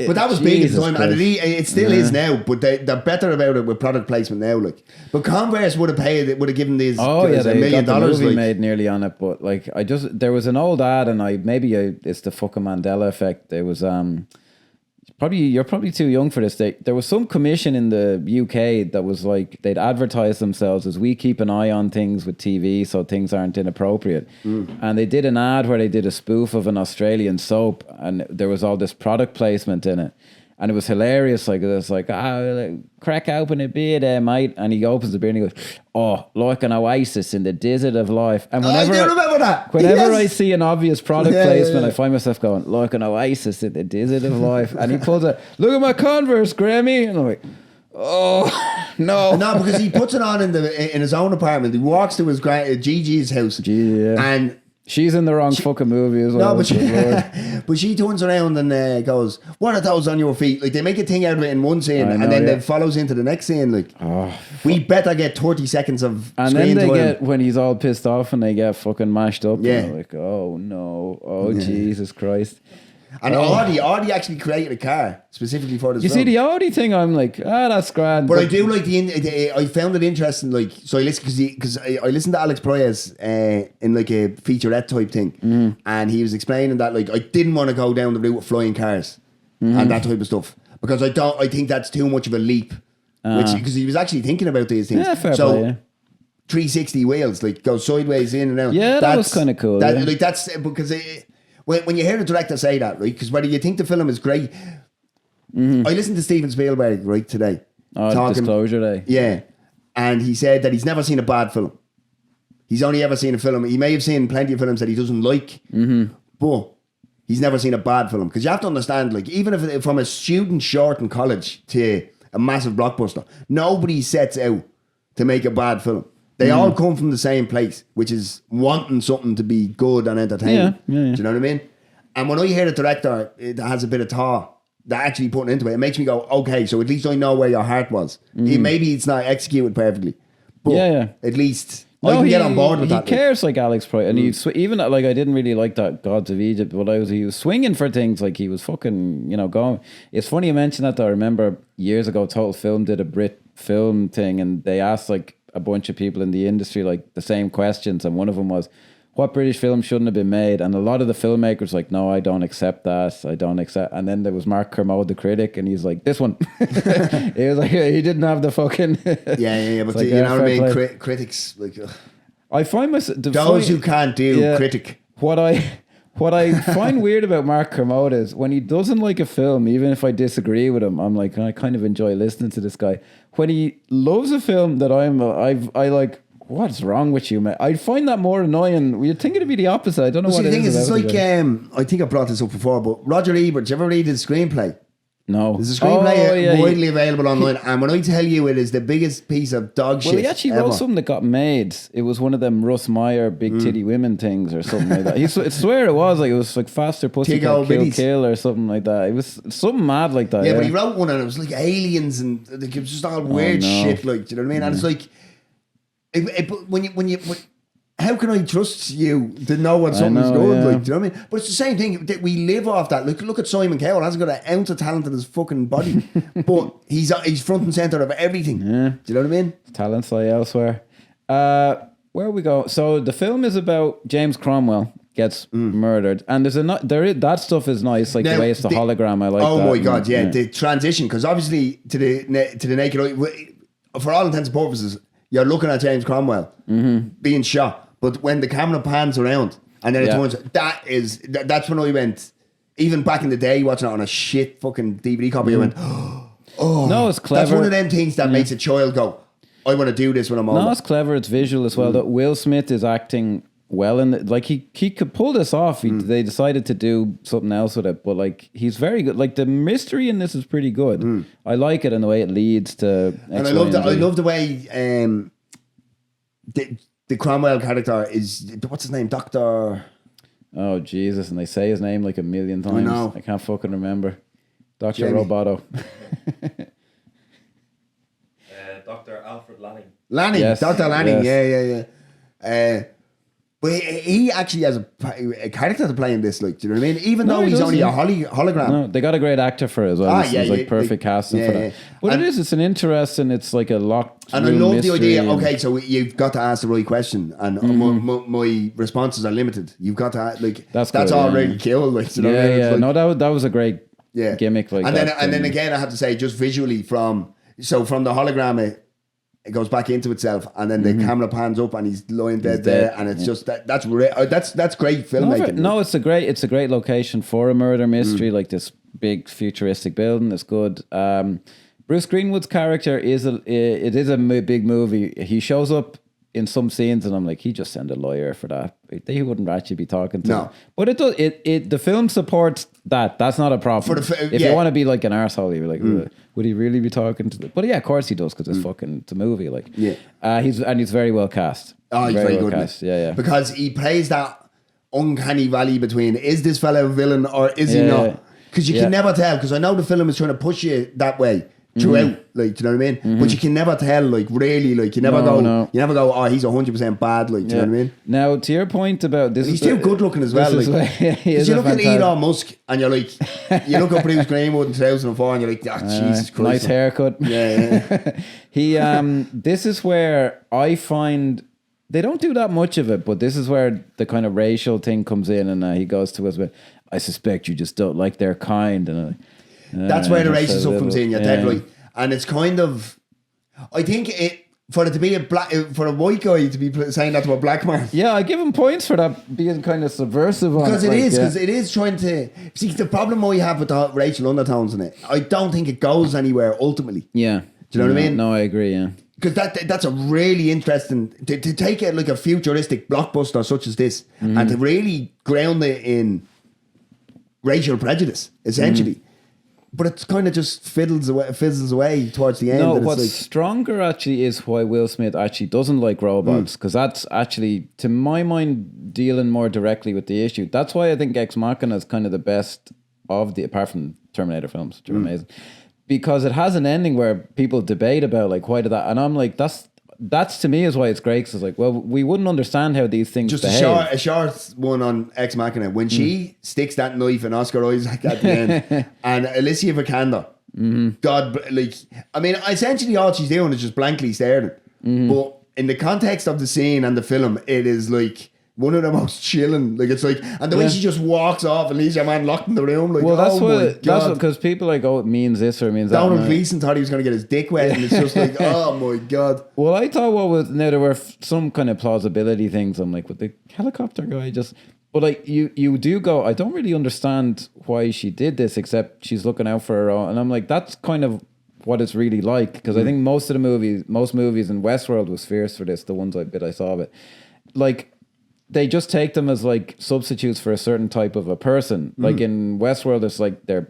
[SPEAKER 1] but that was big at the time, and it still is now. But they're better about it with product placement now. Like, but Converse would have given these guys $1 million.
[SPEAKER 2] The movie made nearly on it, but like there was an old ad, and it's the fucking Mandela effect. There was you're probably too young for this. There was some commission in the UK that was like they'd advertise themselves as we keep an eye on things with TV so things aren't inappropriate. And they did an ad where they did a spoof of an Australian soap, and there was all this product placement in it. And it was hilarious. Like, it was like, crack open a beer there, mate. And he opens the beer and he goes, oh, like an oasis in the desert of life. And whenever,
[SPEAKER 1] I do remember that.
[SPEAKER 2] Whenever I see an obvious product placement, I find myself going, like an oasis in the desert of life. And he pulls it, look at my Converse, Grammy. And I'm like, oh, no.
[SPEAKER 1] No, because he puts it on in his own apartment. He walks to his Gigi's house. And
[SPEAKER 2] she's in the wrong fucking movie as well.
[SPEAKER 1] No, but she turns around and goes, what are those on your feet? Like, they make a thing out of it in one scene, and then it follows into the next scene. Like, we better get 30 seconds of
[SPEAKER 2] and
[SPEAKER 1] screen
[SPEAKER 2] then they
[SPEAKER 1] time.
[SPEAKER 2] get, when he's all pissed off and they get fucking mashed up.
[SPEAKER 1] Yeah.
[SPEAKER 2] And like, oh no. Oh, Jesus Christ.
[SPEAKER 1] And Audi actually created a car specifically for this film.
[SPEAKER 2] See, the Audi thing, I'm like, that's grand.
[SPEAKER 1] But I do like I found it interesting, like, so I listened, because I listened to Alex Proyas in like a featurette type thing, and he was explaining that, like, I didn't want to go down the route of flying cars and that type of stuff, because I think that's too much of a leap, because he was actually thinking about these things.
[SPEAKER 2] Yeah, fair play, yeah.
[SPEAKER 1] 360 wheels, like, go sideways in and out.
[SPEAKER 2] Yeah, that was kind of cool.
[SPEAKER 1] Like, that's because when you hear a director say that, right? Because whether you think the film is great, I listened to Steven Spielberg right today.
[SPEAKER 2] Disclosure Day.
[SPEAKER 1] Yeah, and he said that he's never seen a bad film. He's only ever seen a film. He may have seen plenty of films that he doesn't like, but he's never seen a bad film. Because you have to understand, like, even if from a student short in college to a massive blockbuster, nobody sets out to make a bad film. They all come from the same place, which is wanting something to be good and entertaining.
[SPEAKER 2] Yeah.
[SPEAKER 1] Do you know what I mean? And when I hear a director that has a bit of thought that actually putting into it makes me go, okay, so at least I know where your heart was. Maybe it's not executed perfectly, but at least I can get on board with that.
[SPEAKER 2] He cares like Alex Proyas, and even like, I didn't really like that Gods of Egypt, but he was swinging for things, like he was fucking, going. It's funny you mentioned that, though. I remember years ago, Total Film did a Brit film thing, and they asked like a bunch of people in the industry like the same questions, and one of them was, what British film shouldn't have been made? And a lot of the filmmakers like, no, I don't accept that. I don't accept. And then there was Mark Kermode, the critic, and he's like, this one. He was like, he didn't have the fucking.
[SPEAKER 1] yeah. But like, you know what I mean? Critics, like,
[SPEAKER 2] I find myself
[SPEAKER 1] those who can't do critic.
[SPEAKER 2] What I find weird about Mark Kermode is when he doesn't like a film, even if I disagree with him, I'm like, I kind of enjoy listening to this guy. When he loves a film that I like, what's wrong with you, man? I find that more annoying. You'd think it'd be the opposite. I don't know what it is. The thing is,
[SPEAKER 1] it's like, I think I brought this up before, but Roger Ebert, did you ever read his screenplay?
[SPEAKER 2] No.
[SPEAKER 1] There's a screenplay widely available online, and when I tell you it is the biggest piece of dog shit.
[SPEAKER 2] Well, he actually wrote something that got made. It was one of them Russ Meyer big titty women things or something like that. I swear it was like Faster Pussycat Kill or something like that. It was something mad like that.
[SPEAKER 1] Yeah, but he wrote one and it was like aliens and like, it was just all weird shit. Like, do you know what I mean? And it's like, when how can I trust you to know when something's good? Like, do you know what I mean? But it's the same thing that we live off that. Look at Simon Cowell. Hasn't got an ounce of talent in his fucking body, but he's front and center of everything. Yeah. Do you know what I mean?
[SPEAKER 2] Talents lie elsewhere. Where we go? So the film is about James Cromwell, gets murdered, and that stuff is nice, like
[SPEAKER 1] Now,
[SPEAKER 2] the way it's the hologram. I like.
[SPEAKER 1] Oh
[SPEAKER 2] that.
[SPEAKER 1] my god, yeah, the transition, because obviously to the naked eye, for all intents and purposes, you're looking at James Cromwell being shot, but when the camera pans around and then it turns, that's when I went. Even back in the day, watching it on a shit fucking DVD copy, I went, oh,
[SPEAKER 2] no, it's clever.
[SPEAKER 1] That's one of them things that makes a child go, I want to do this when I'm older.
[SPEAKER 2] No, it's clever. It's visual as well. That Will Smith is acting well, and like he could pull this off. They decided to do something else with it, but like he's very good. Like the mystery in this is pretty good. I like it and the way it leads to.
[SPEAKER 1] And I love the way the Cromwell character is. What's his name, Doctor?
[SPEAKER 2] Oh Jesus! And they say his name like a million times. I know. I can't fucking remember. Dr. Roboto.
[SPEAKER 3] Dr. Alfred Lanning.
[SPEAKER 1] Yes. Dr. Lanning. Yes. Yeah. But he actually has a character to play in this, like, do you know what I mean? Even though he's only a hologram.
[SPEAKER 2] No, they got a great actor for it as well. It's like perfect casting for that. But it's an interesting, it's like a locked
[SPEAKER 1] and I love the idea, okay, so you've got to ask the right question, and my responses are limited. You've got to, like, that's already killed, like, you know what I mean? Like,
[SPEAKER 2] no, that was a great gimmick. Like,
[SPEAKER 1] and then again, I have to say, just visually from the hologram, it goes back into itself, and then the camera pans up, and he's lying dead there, and it's just that's great filmmaking.
[SPEAKER 2] No, it's a great location for a murder mystery, like this big futuristic building. It's good. Bruce Greenwood's character is a big movie. He shows up in some scenes, and I'm like, he just sent a lawyer for that. They wouldn't actually be talking to him. But it does. The film supports that. That's not a problem. If you want to be like an arsehole, you'd be like, would he really be talking to them? But yeah, of course he does, because it's a movie. Like, he's very well cast.
[SPEAKER 1] Oh, he's very good.
[SPEAKER 2] Cast. Yeah.
[SPEAKER 1] Because he plays that uncanny valley between, is this fella a villain or is he not? Because you can never tell. Because I know the film is trying to push you that way throughout, like, do you know what I mean? But you can never tell, like, really, like, you never go, oh, he's 100% bad, like, do you know what I mean?
[SPEAKER 2] Now, to your point about this,
[SPEAKER 1] he's still good looking as well, like, because you look at Elon Musk and you're like, you look at Bruce Greenwood in 2004 and you're like, Jesus Christ,
[SPEAKER 2] nice haircut. He, this is where I find they don't do that much of it, but this is where the kind of racial thing comes in, and he goes to us with, I suspect you just don't like their kind, and
[SPEAKER 1] that's where the racist stuff comes in. You're dead right, and it's kind of, I think for it to be for a white guy to be saying that to a black man.
[SPEAKER 2] Yeah, I give him points for that being kind of subversive.
[SPEAKER 1] Because it is trying to see the problem I have with the racial undertones in it. I don't think it goes anywhere ultimately.
[SPEAKER 2] Yeah,
[SPEAKER 1] do you know what I mean?
[SPEAKER 2] No, I agree. Yeah,
[SPEAKER 1] because that's a really interesting to take it like a futuristic blockbuster such as this, and to really ground it in racial prejudice essentially. But it's kind of just fizzles away towards the end.
[SPEAKER 2] No, what's stronger actually is why Will Smith actually doesn't like robots, because that's actually, to my mind, dealing more directly with the issue. That's why I think Ex Machina is kind of the best of the, apart from Terminator films, which are amazing, because it has an ending where people debate about, like, why did that, and I'm like, that's to me is why it's great, because it's like, well, we wouldn't understand how these things behave.
[SPEAKER 1] A short one on Ex Machina, when she sticks that knife in Oscar Isaac at the end, and Alicia Vikander, God, like, I mean, essentially all she's doing is just blankly staring, but in the context of the scene and the film, it is like one of the most chilling, like, it's like, and the way she just walks off and leaves your man locked in the room, like,
[SPEAKER 2] that's because people are like, oh, it means this or it means that.
[SPEAKER 1] Donald Gleason thought he was going to get his dick wet, and it's just like, oh my God.
[SPEAKER 2] Well, I thought there were some kind of plausibility things. I'm like, with the helicopter guy, but like, you do go, I don't really understand why she did this, except she's looking out for her own, and I'm like, that's kind of what it's really like, because I think most movies in Westworld was fierce for this, the ones I saw of it, like, they just take them as like substitutes for a certain type of a person. Like in Westworld, it's like they're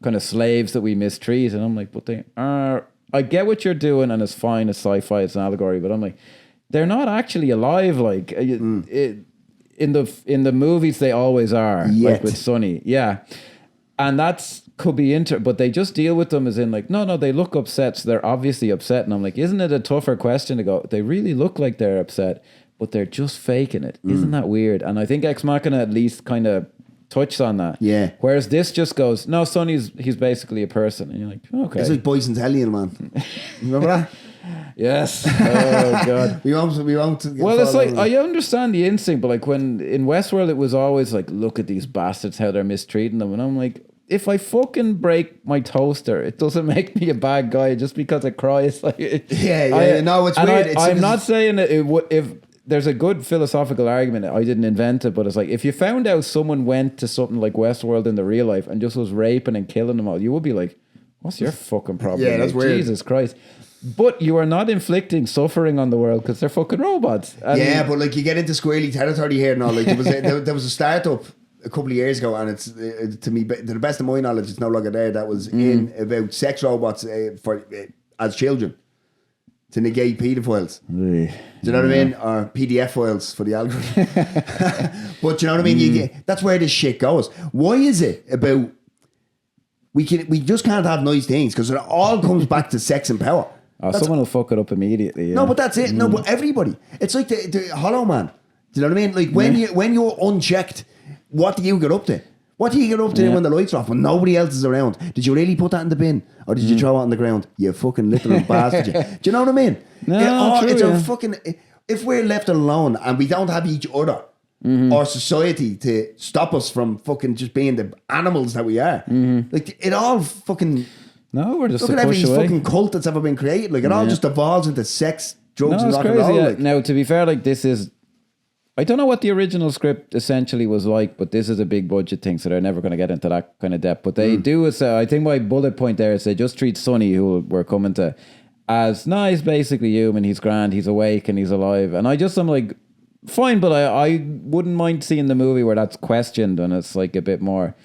[SPEAKER 2] kind of slaves that we mistreat. And I'm like, but they are, I get what you're doing, and it's fine, it's sci-fi, it's an allegory, but I'm like, they're not actually alive. Like in the movies, they always are. Like with Sonny. Yeah. And could be but they just deal with them as in like, no, they look upset, so they're obviously upset. And I'm like, isn't it a tougher question to go, they really look like they're upset, but they're just faking it. Isn't that weird? And I think Ex Machina at least kind of touched on that. Yeah. Whereas this just goes, no, Sonny's, he's basically a person. And you're like, okay.
[SPEAKER 1] It's like Bison's Hellion, man. Remember that?
[SPEAKER 2] Yes. Oh god.
[SPEAKER 1] We won't.
[SPEAKER 2] Well, it's like I understand the instinct, but like when in Westworld, it was always like, look at these bastards, how they're mistreating them, and I'm like, if I fucking break my toaster, it doesn't make me a bad guy just because I cry. It's like,
[SPEAKER 1] no, it's weird.
[SPEAKER 2] I'm not saying that if there's a good philosophical argument. I didn't invent it, but it's like if you found out someone went to something like Westworld in the real life and just was raping and killing them all, you would be like, what's your fucking problem?
[SPEAKER 1] Yeah, that's weird.
[SPEAKER 2] Jesus Christ. But you are not inflicting suffering on the world because they're fucking robots. And
[SPEAKER 1] but like you get into squirrely territory here and all. Like there was a startup a couple of years ago, and it's to me, to the best of my knowledge, it's no longer there. That was in about sex robots as children to negate paedophiles. Do you know what I mean? Or PDF files for the algorithm. But you know what I mean? That's where this shit goes. Why is it about we just can't have nice things because it all comes back to sex and power.
[SPEAKER 2] Someone will fuck it up immediately. Yeah.
[SPEAKER 1] No, but that's it. No, but everybody. It's like the Hollow Man. Do you know what I mean? Like when you're unchecked, what do you get up to? What do you get up to when the lights are off, when nobody else is around? Did you really put that in the bin? Or did you throw it on the ground? You fucking little bastard. Do you know what I mean?
[SPEAKER 2] No, true,
[SPEAKER 1] it's a fucking... If we're left alone and we don't have each other or society to stop us from fucking just being the animals that we are, like it all fucking...
[SPEAKER 2] No, we're just
[SPEAKER 1] look at every fucking cult that's ever been created. Like it all just evolves into sex, drugs, and rock and roll. Like.
[SPEAKER 2] Now, to be fair, like this is... I don't know what the original script essentially was like, but this is a big budget thing, so they're never going to get into that kind of depth. But they do, I think my bullet point there is they just treat Sonny, who we're coming to, as, no, he's basically human, he's grand, he's awake and he's alive. And I'm like, fine, but I wouldn't mind seeing the movie where that's questioned and it's like a bit more,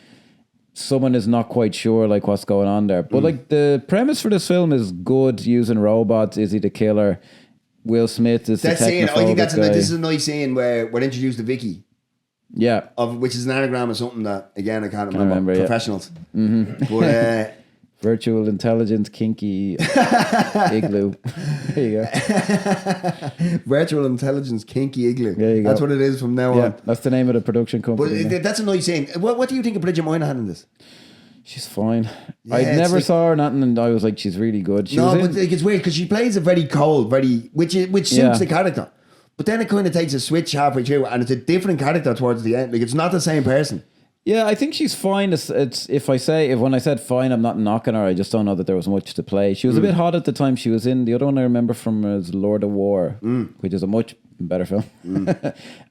[SPEAKER 2] someone is not quite sure like what's going on there. But like the premise for this film is good, using robots, is he the killer? Will Smith is
[SPEAKER 1] that
[SPEAKER 2] the
[SPEAKER 1] scene. I think
[SPEAKER 2] guy.
[SPEAKER 1] this is a nice scene where we're introduced to Vicky.
[SPEAKER 2] Yeah.
[SPEAKER 1] Which is an anagram of something that, again, I can't remember. Professionals. But
[SPEAKER 2] virtual intelligence, kinky igloo. There you go.
[SPEAKER 1] Virtual intelligence, kinky igloo.
[SPEAKER 2] There you go.
[SPEAKER 1] That's what it is from now on.
[SPEAKER 2] That's the name of the production company.
[SPEAKER 1] But that's a nice scene. What do you think of Bridget Moynihan in this?
[SPEAKER 2] She's fine. I never saw her nothing, and I was like, she's really good.
[SPEAKER 1] But it's weird because she plays it very cold, which suits the character. But then it kind of takes a switch halfway through, and it's a different character towards the end. Like it's not the same person.
[SPEAKER 2] Yeah, I think she's fine. It's when I said fine, I'm not knocking her. I just don't know that there was much to play. She was a bit hot at the time she was in. The other one I remember from is Lord of War, which is a much better film.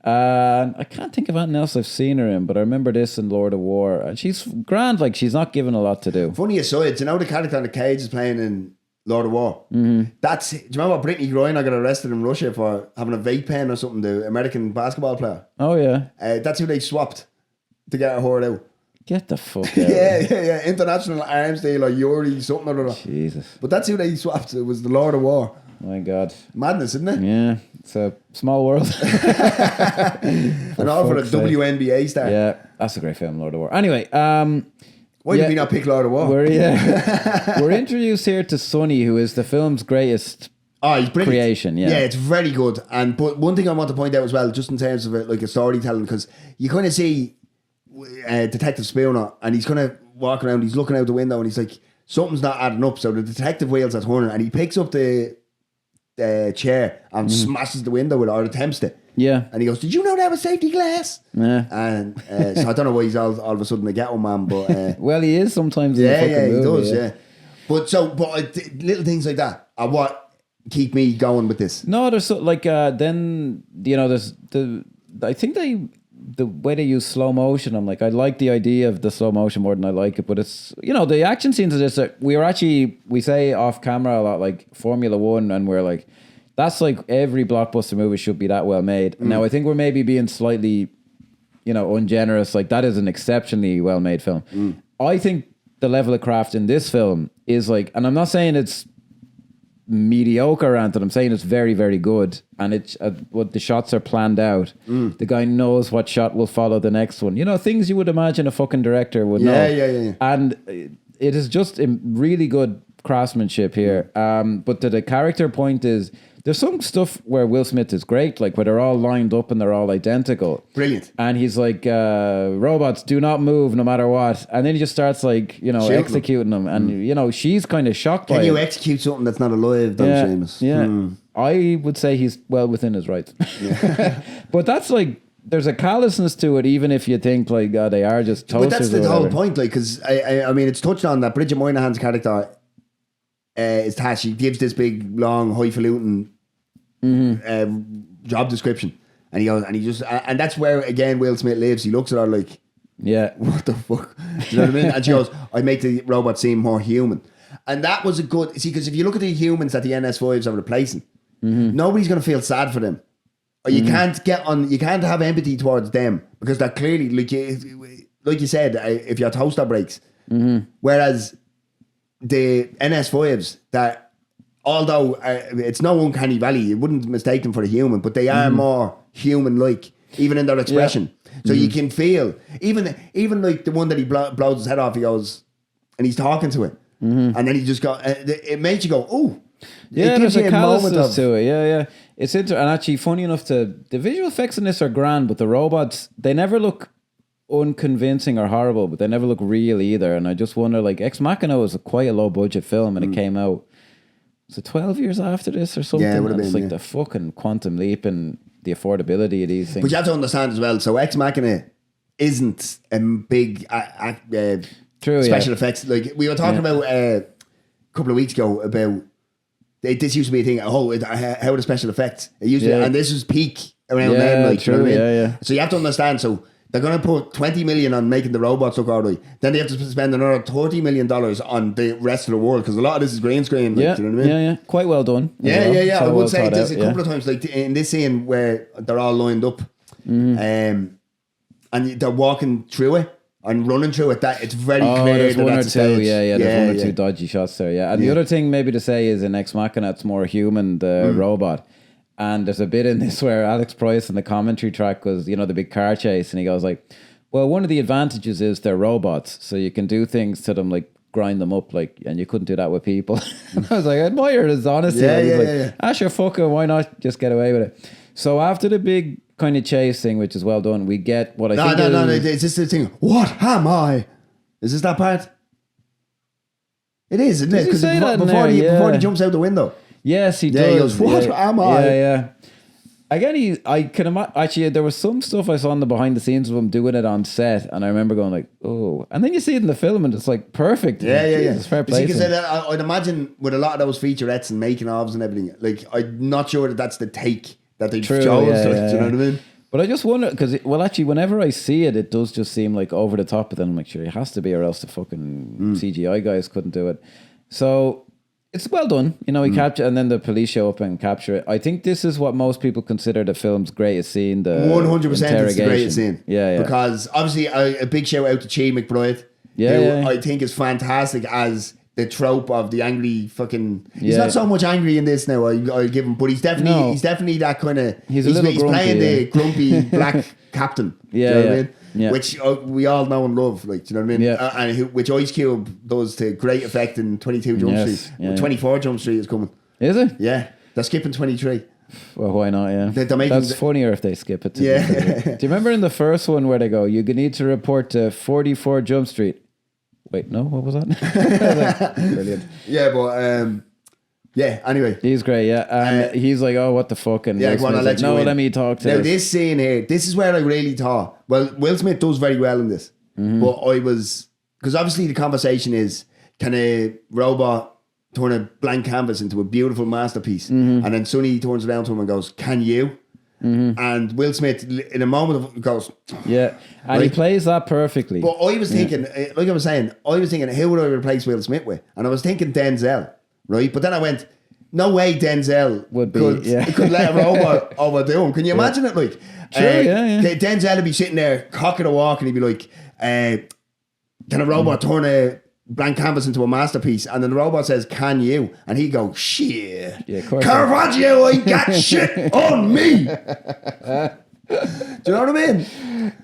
[SPEAKER 2] I can't think of anything else I've seen her in, but I remember this in Lord of War. And she's grand, like she's not given a lot to do.
[SPEAKER 1] Funny aside, do you know the character that Cage is playing in Lord of War? Do you remember Brittany Griner got arrested in Russia for having a vape pen or something, the American basketball player?
[SPEAKER 2] Oh yeah.
[SPEAKER 1] That's who they swapped to get her out.
[SPEAKER 2] Get the fuck out.
[SPEAKER 1] yeah. International arms dealer, Yuri something or other.
[SPEAKER 2] Jesus.
[SPEAKER 1] But that's who they swapped. It was the Lord of War.
[SPEAKER 2] My God.
[SPEAKER 1] Madness, isn't it?
[SPEAKER 2] Yeah. It's a small world.
[SPEAKER 1] And all for a WNBA star.
[SPEAKER 2] Yeah. That's a great film, Lord of War. Anyway,
[SPEAKER 1] why did we not pick Lord of War?
[SPEAKER 2] We're introduced here to Sonny, who is the film's greatest
[SPEAKER 1] he's brilliant.
[SPEAKER 2] Creation. Yeah,
[SPEAKER 1] it's very good. But one thing I want to point out as well, just in terms of like a storytelling, because you kind of see Detective Spooner, and he's kind of walking around, he's looking out the window, and he's like, something's not adding up. So the detective wheels at turning, and he picks up the chair and smashes the window with it, or attempts to.
[SPEAKER 2] Yeah.
[SPEAKER 1] And he goes, "Did you know that was safety glass?"
[SPEAKER 2] Yeah.
[SPEAKER 1] And so I don't know why he's all of a sudden a ghetto man, but
[SPEAKER 2] well, he is sometimes.
[SPEAKER 1] Yeah,
[SPEAKER 2] in the fucking movie,
[SPEAKER 1] he does. Yeah. But little things like that are what keep me going with this.
[SPEAKER 2] No, there's then there's I think the way they use slow motion, I'm like, I like the idea of the slow motion more than I like it, but it's, the action scenes of this, we say off camera a lot, like Formula One, and we're like, that's like every blockbuster movie should be that well made. Now, I think we're maybe being slightly, ungenerous. Like, that is an exceptionally well made film. I think the level of craft in this film is like, and I'm not saying it's mediocre, Anton. I'm saying it's very, very good, and it's what the shots are planned out. The guy knows what shot will follow the next one. Things you would imagine a fucking director would know.
[SPEAKER 1] Yeah.
[SPEAKER 2] And it is just a really good craftsmanship here. But to the character point is, there's some stuff where Will Smith is great, like where they're all lined up and they're all identical.
[SPEAKER 1] Brilliant.
[SPEAKER 2] And he's like, robots do not move no matter what. And then he just starts like, you know,
[SPEAKER 1] Shooting
[SPEAKER 2] executing them. And, you know, she's kind of shocked by it.
[SPEAKER 1] Can you execute something that's not alive, though, Seamus?
[SPEAKER 2] Yeah. I would say he's well within his rights. But that's like, there's a callousness to it, even if you think like, they are just toasters.
[SPEAKER 1] But that's the whole point, like, because I mean, it's touched on that Bridget Moynihan's character is tasked. She gives this big, long, highfalutin job description, and he goes, and that's where again Will Smith lives. He looks at her like,
[SPEAKER 2] yeah,
[SPEAKER 1] what the fuck? Do you know what I mean? And she goes, I make the robot seem more human, and that was a good see, because if you look at the humans that the NS5s are replacing, nobody's going to feel sad for them. Or you can't you can't have empathy towards them because they're clearly like you said, if your toaster breaks. Whereas the NS5s that, although it's no uncanny valley, you wouldn't mistake them for a human, but they are more human-like, even in their expression. So you can feel, even like the one that he blows his head off, he goes, and he's talking to it, and then he just got, it makes you go, oh.
[SPEAKER 2] Yeah, there's a callousness to it. Yeah. It's and actually, funny enough, the visual effects in this are grand, but the robots, they never look unconvincing or horrible, but they never look real either. And I just wonder, like, Ex Machina was quite a low budget film, and it came out, was it 12 years after this or something?
[SPEAKER 1] Yeah, it would have been.
[SPEAKER 2] It's like the fucking quantum leap and the affordability of these things.
[SPEAKER 1] But you have to understand as well, so Ex Machina isn't a big
[SPEAKER 2] True,
[SPEAKER 1] special effects. Like, we were talking about a couple of weeks ago about this used to be a thing. How are the special effects? It used to, and this was peak around then. Like,
[SPEAKER 2] true,
[SPEAKER 1] you know what I mean?
[SPEAKER 2] yeah.
[SPEAKER 1] So you have to understand. So they're going to put 20 million on making the robots look all right. Then they have to spend another $30 million on the rest of the world because a lot of this is green screen. Like, do you know what I mean?
[SPEAKER 2] Yeah. Quite well done.
[SPEAKER 1] Yeah.
[SPEAKER 2] So
[SPEAKER 1] I would
[SPEAKER 2] well
[SPEAKER 1] say there's
[SPEAKER 2] out,
[SPEAKER 1] a couple of times, like in this scene where they're all lined up, and they're walking through it. And running through it, that it's very clear
[SPEAKER 2] there's
[SPEAKER 1] that
[SPEAKER 2] one or
[SPEAKER 1] that's
[SPEAKER 2] two.
[SPEAKER 1] a stage.
[SPEAKER 2] There's one or two dodgy shots there. Yeah, and the other thing maybe to say is in Ex Machina, it's more human, the robot. And there's a bit in this where Alex Price in the commentary track was, you know, the big car chase, and he goes like, "Well, one of the advantages is they're robots, so you can do things to them like grind them up, like, and you couldn't do that with people." I was like, I admire his honesty. Sure, fuck it, why not just get away with it? So after the big kind of chase thing, which is well done, we get what I think.
[SPEAKER 1] No. It's just the thing. What am I? Is this that part? It is, isn't it? Because before he jumps out the window.
[SPEAKER 2] Yes, he does.
[SPEAKER 1] He goes, what am I?
[SPEAKER 2] Yeah. Again, I can imagine. Actually, there was some stuff I saw on the behind the scenes of him doing it on set, and I remember going like, "Oh!" And then you see it in the film, and it's like perfect. Jesus, fair play.
[SPEAKER 1] Because I'd imagine with a lot of those featurettes and making ofs and everything, like I'm not sure that's the take that they chose. Do you know what I mean?
[SPEAKER 2] But I just wonder because, actually, whenever I see it, it does just seem like over the top. But then I'm like, sure, it has to be, or else the fucking CGI guys couldn't do it. So it's well done. You know, he capture, and then the police show up and capture it. I think this is what most people consider the film's greatest scene. The
[SPEAKER 1] 100% it's the greatest scene.
[SPEAKER 2] Yeah.
[SPEAKER 1] Because obviously a big shout out to Chi McBride, who I think is fantastic as the trope of the angry fucking. He's not so much angry in this now. I give him, but he's definitely that kind of. He's playing the grumpy black captain. Do you know what I mean? Yeah. Which we all know and love, like, do you know what I mean? Yeah. And which Ice Cube does to great effect in 22 Jump Street. Yeah. 24 Jump Street is coming.
[SPEAKER 2] Is it?
[SPEAKER 1] Yeah, they're skipping 23.
[SPEAKER 2] Well, why not? Yeah, that's funnier if they skip it. Do you remember in the first one where they go, "You need to report to 44 Jump Street"? Wait, no, what was that? Brilliant.
[SPEAKER 1] Yeah, but anyway.
[SPEAKER 2] He's great, and he's like, oh, what the fuck? And Will Smith's like, no, let me talk to
[SPEAKER 1] now, this scene here, this is where I really thought, well, Will Smith does very well in this. But I was, because obviously the conversation is, can a robot turn a blank canvas into a beautiful masterpiece? And then Sonny turns around to him and goes, can you? And Will Smith, in a moment, goes,
[SPEAKER 2] yeah, and he plays that perfectly.
[SPEAKER 1] But I was thinking, like I was saying, who would I replace Will Smith with? And I was thinking Denzel, right? But then I went, no way Denzel could let a robot overdo him. Can you imagine it? Like, Denzel would be sitting there, cocking a walk, and he'd be like, can a robot turn a blank canvas into a masterpiece? And then the robot says, can you? And he go, shit, Caravaggio ain't got shit on me. Do you know what I mean?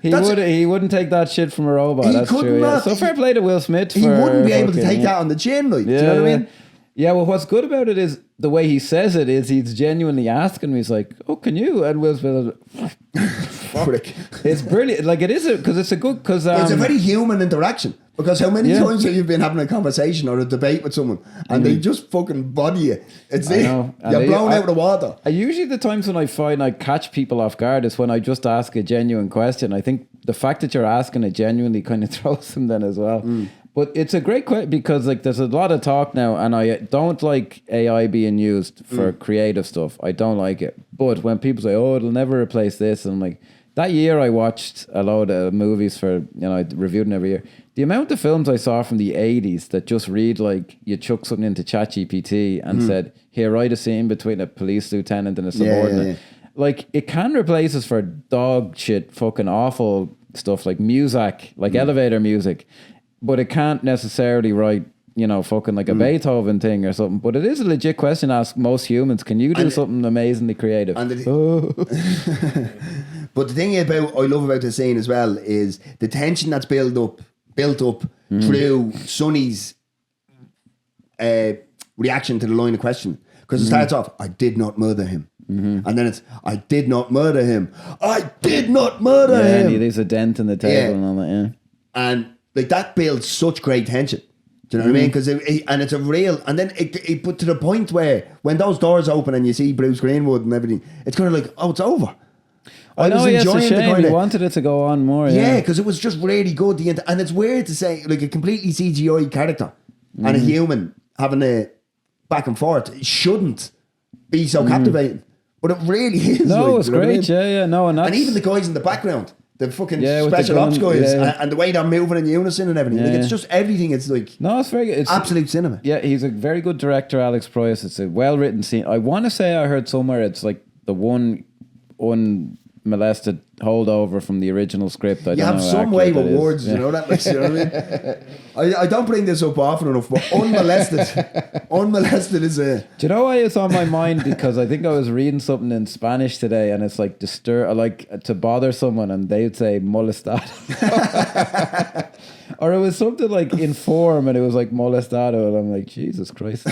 [SPEAKER 2] He wouldn't take that shit from a robot. That's true. So fair play to Will Smith.
[SPEAKER 1] He wouldn't be able to take that on the chin, like. Do you know what I mean?
[SPEAKER 2] Yeah, well, what's good about it is the way he says it is he's genuinely asking me. He's like, "Oh, can you?" And Will Smith,
[SPEAKER 1] Frick.
[SPEAKER 2] it's brilliant. Like it is because it's a good because
[SPEAKER 1] It's a very human interaction. Because how many times have you been having a conversation or a debate with someone and they just fucking body you? It's it. You're blown out of the water.
[SPEAKER 2] Usually the times when I find I catch people off guard is when I just ask a genuine question. I think the fact that you're asking it genuinely kind of throws them then as well. But it's a great question because like there's a lot of talk now and I don't like AI being used for creative stuff. I don't like it. But when people say, oh, it'll never replace this, and I'm like, that year I watched a load of movies for, I reviewed them every year. The amount of films I saw from the 80s that just read like you chuck something into ChatGPT and said, here, write a scene between a police lieutenant and a subordinate. Yeah. Like it can replace us for dog shit, fucking awful stuff like music, like elevator music. But it can't necessarily write, fucking like a Beethoven thing or something. But it is a legit question to ask most humans. Can you do something amazingly creative?
[SPEAKER 1] But the thing I love about the scene as well is the tension that's built up through Sonny's reaction to the line of question. Because it starts off, I did not murder him. And then it's, I did not murder him. I did not murder him.
[SPEAKER 2] And there's a dent in the table and all that,
[SPEAKER 1] And like that builds such great tension. Do you know what I mean? Because it's a real, and then it put to the point where when those doors open and you see Bruce Greenwood and everything, it's kind of like, oh, it's over.
[SPEAKER 2] I know, it's a shame. He wanted it to go on more.
[SPEAKER 1] Yeah, because it was just really good. And it's weird to say, like a completely CGI character and a human having a back and forth, it shouldn't be so captivating. But it really is.
[SPEAKER 2] No, it's great. No,
[SPEAKER 1] and even the guys in the background. The fucking special ops guys and the way they're moving in unison and everything. Like it's just everything. It's like
[SPEAKER 2] it's very good. It's
[SPEAKER 1] absolute cinema.
[SPEAKER 2] Yeah, he's a very good director, Alex Proyas. It's a well written scene. I want to say I heard somewhere it's like the one unmolested holdover from the original script. I don't
[SPEAKER 1] have
[SPEAKER 2] know
[SPEAKER 1] some way with words, you know that. Like, you know what I mean? I don't bring this up often enough, but unmolested is a.
[SPEAKER 2] Do you know why it's on my mind? Because I think I was reading something in Spanish today, and it's like to bother someone, and they'd say molestado, or it was something like inform, and it was like molestado, and I'm like, Jesus Christ,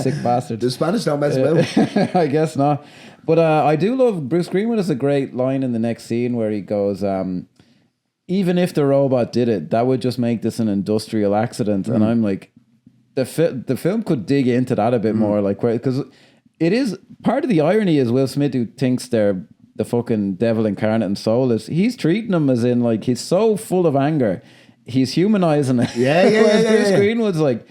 [SPEAKER 2] sick bastard.
[SPEAKER 1] The Spanish don't mess about.
[SPEAKER 2] I guess not. But I do love Bruce Greenwood has a great line in the next scene where he goes, even if the robot did it, that would just make this an industrial accident. And I'm like, the film could dig into that a bit more, like, because it is part of the irony is Will Smith, who thinks they're the fucking devil incarnate and soulless, he's treating them as in like he's so full of anger, he's humanizing it. Bruce Greenwood's like.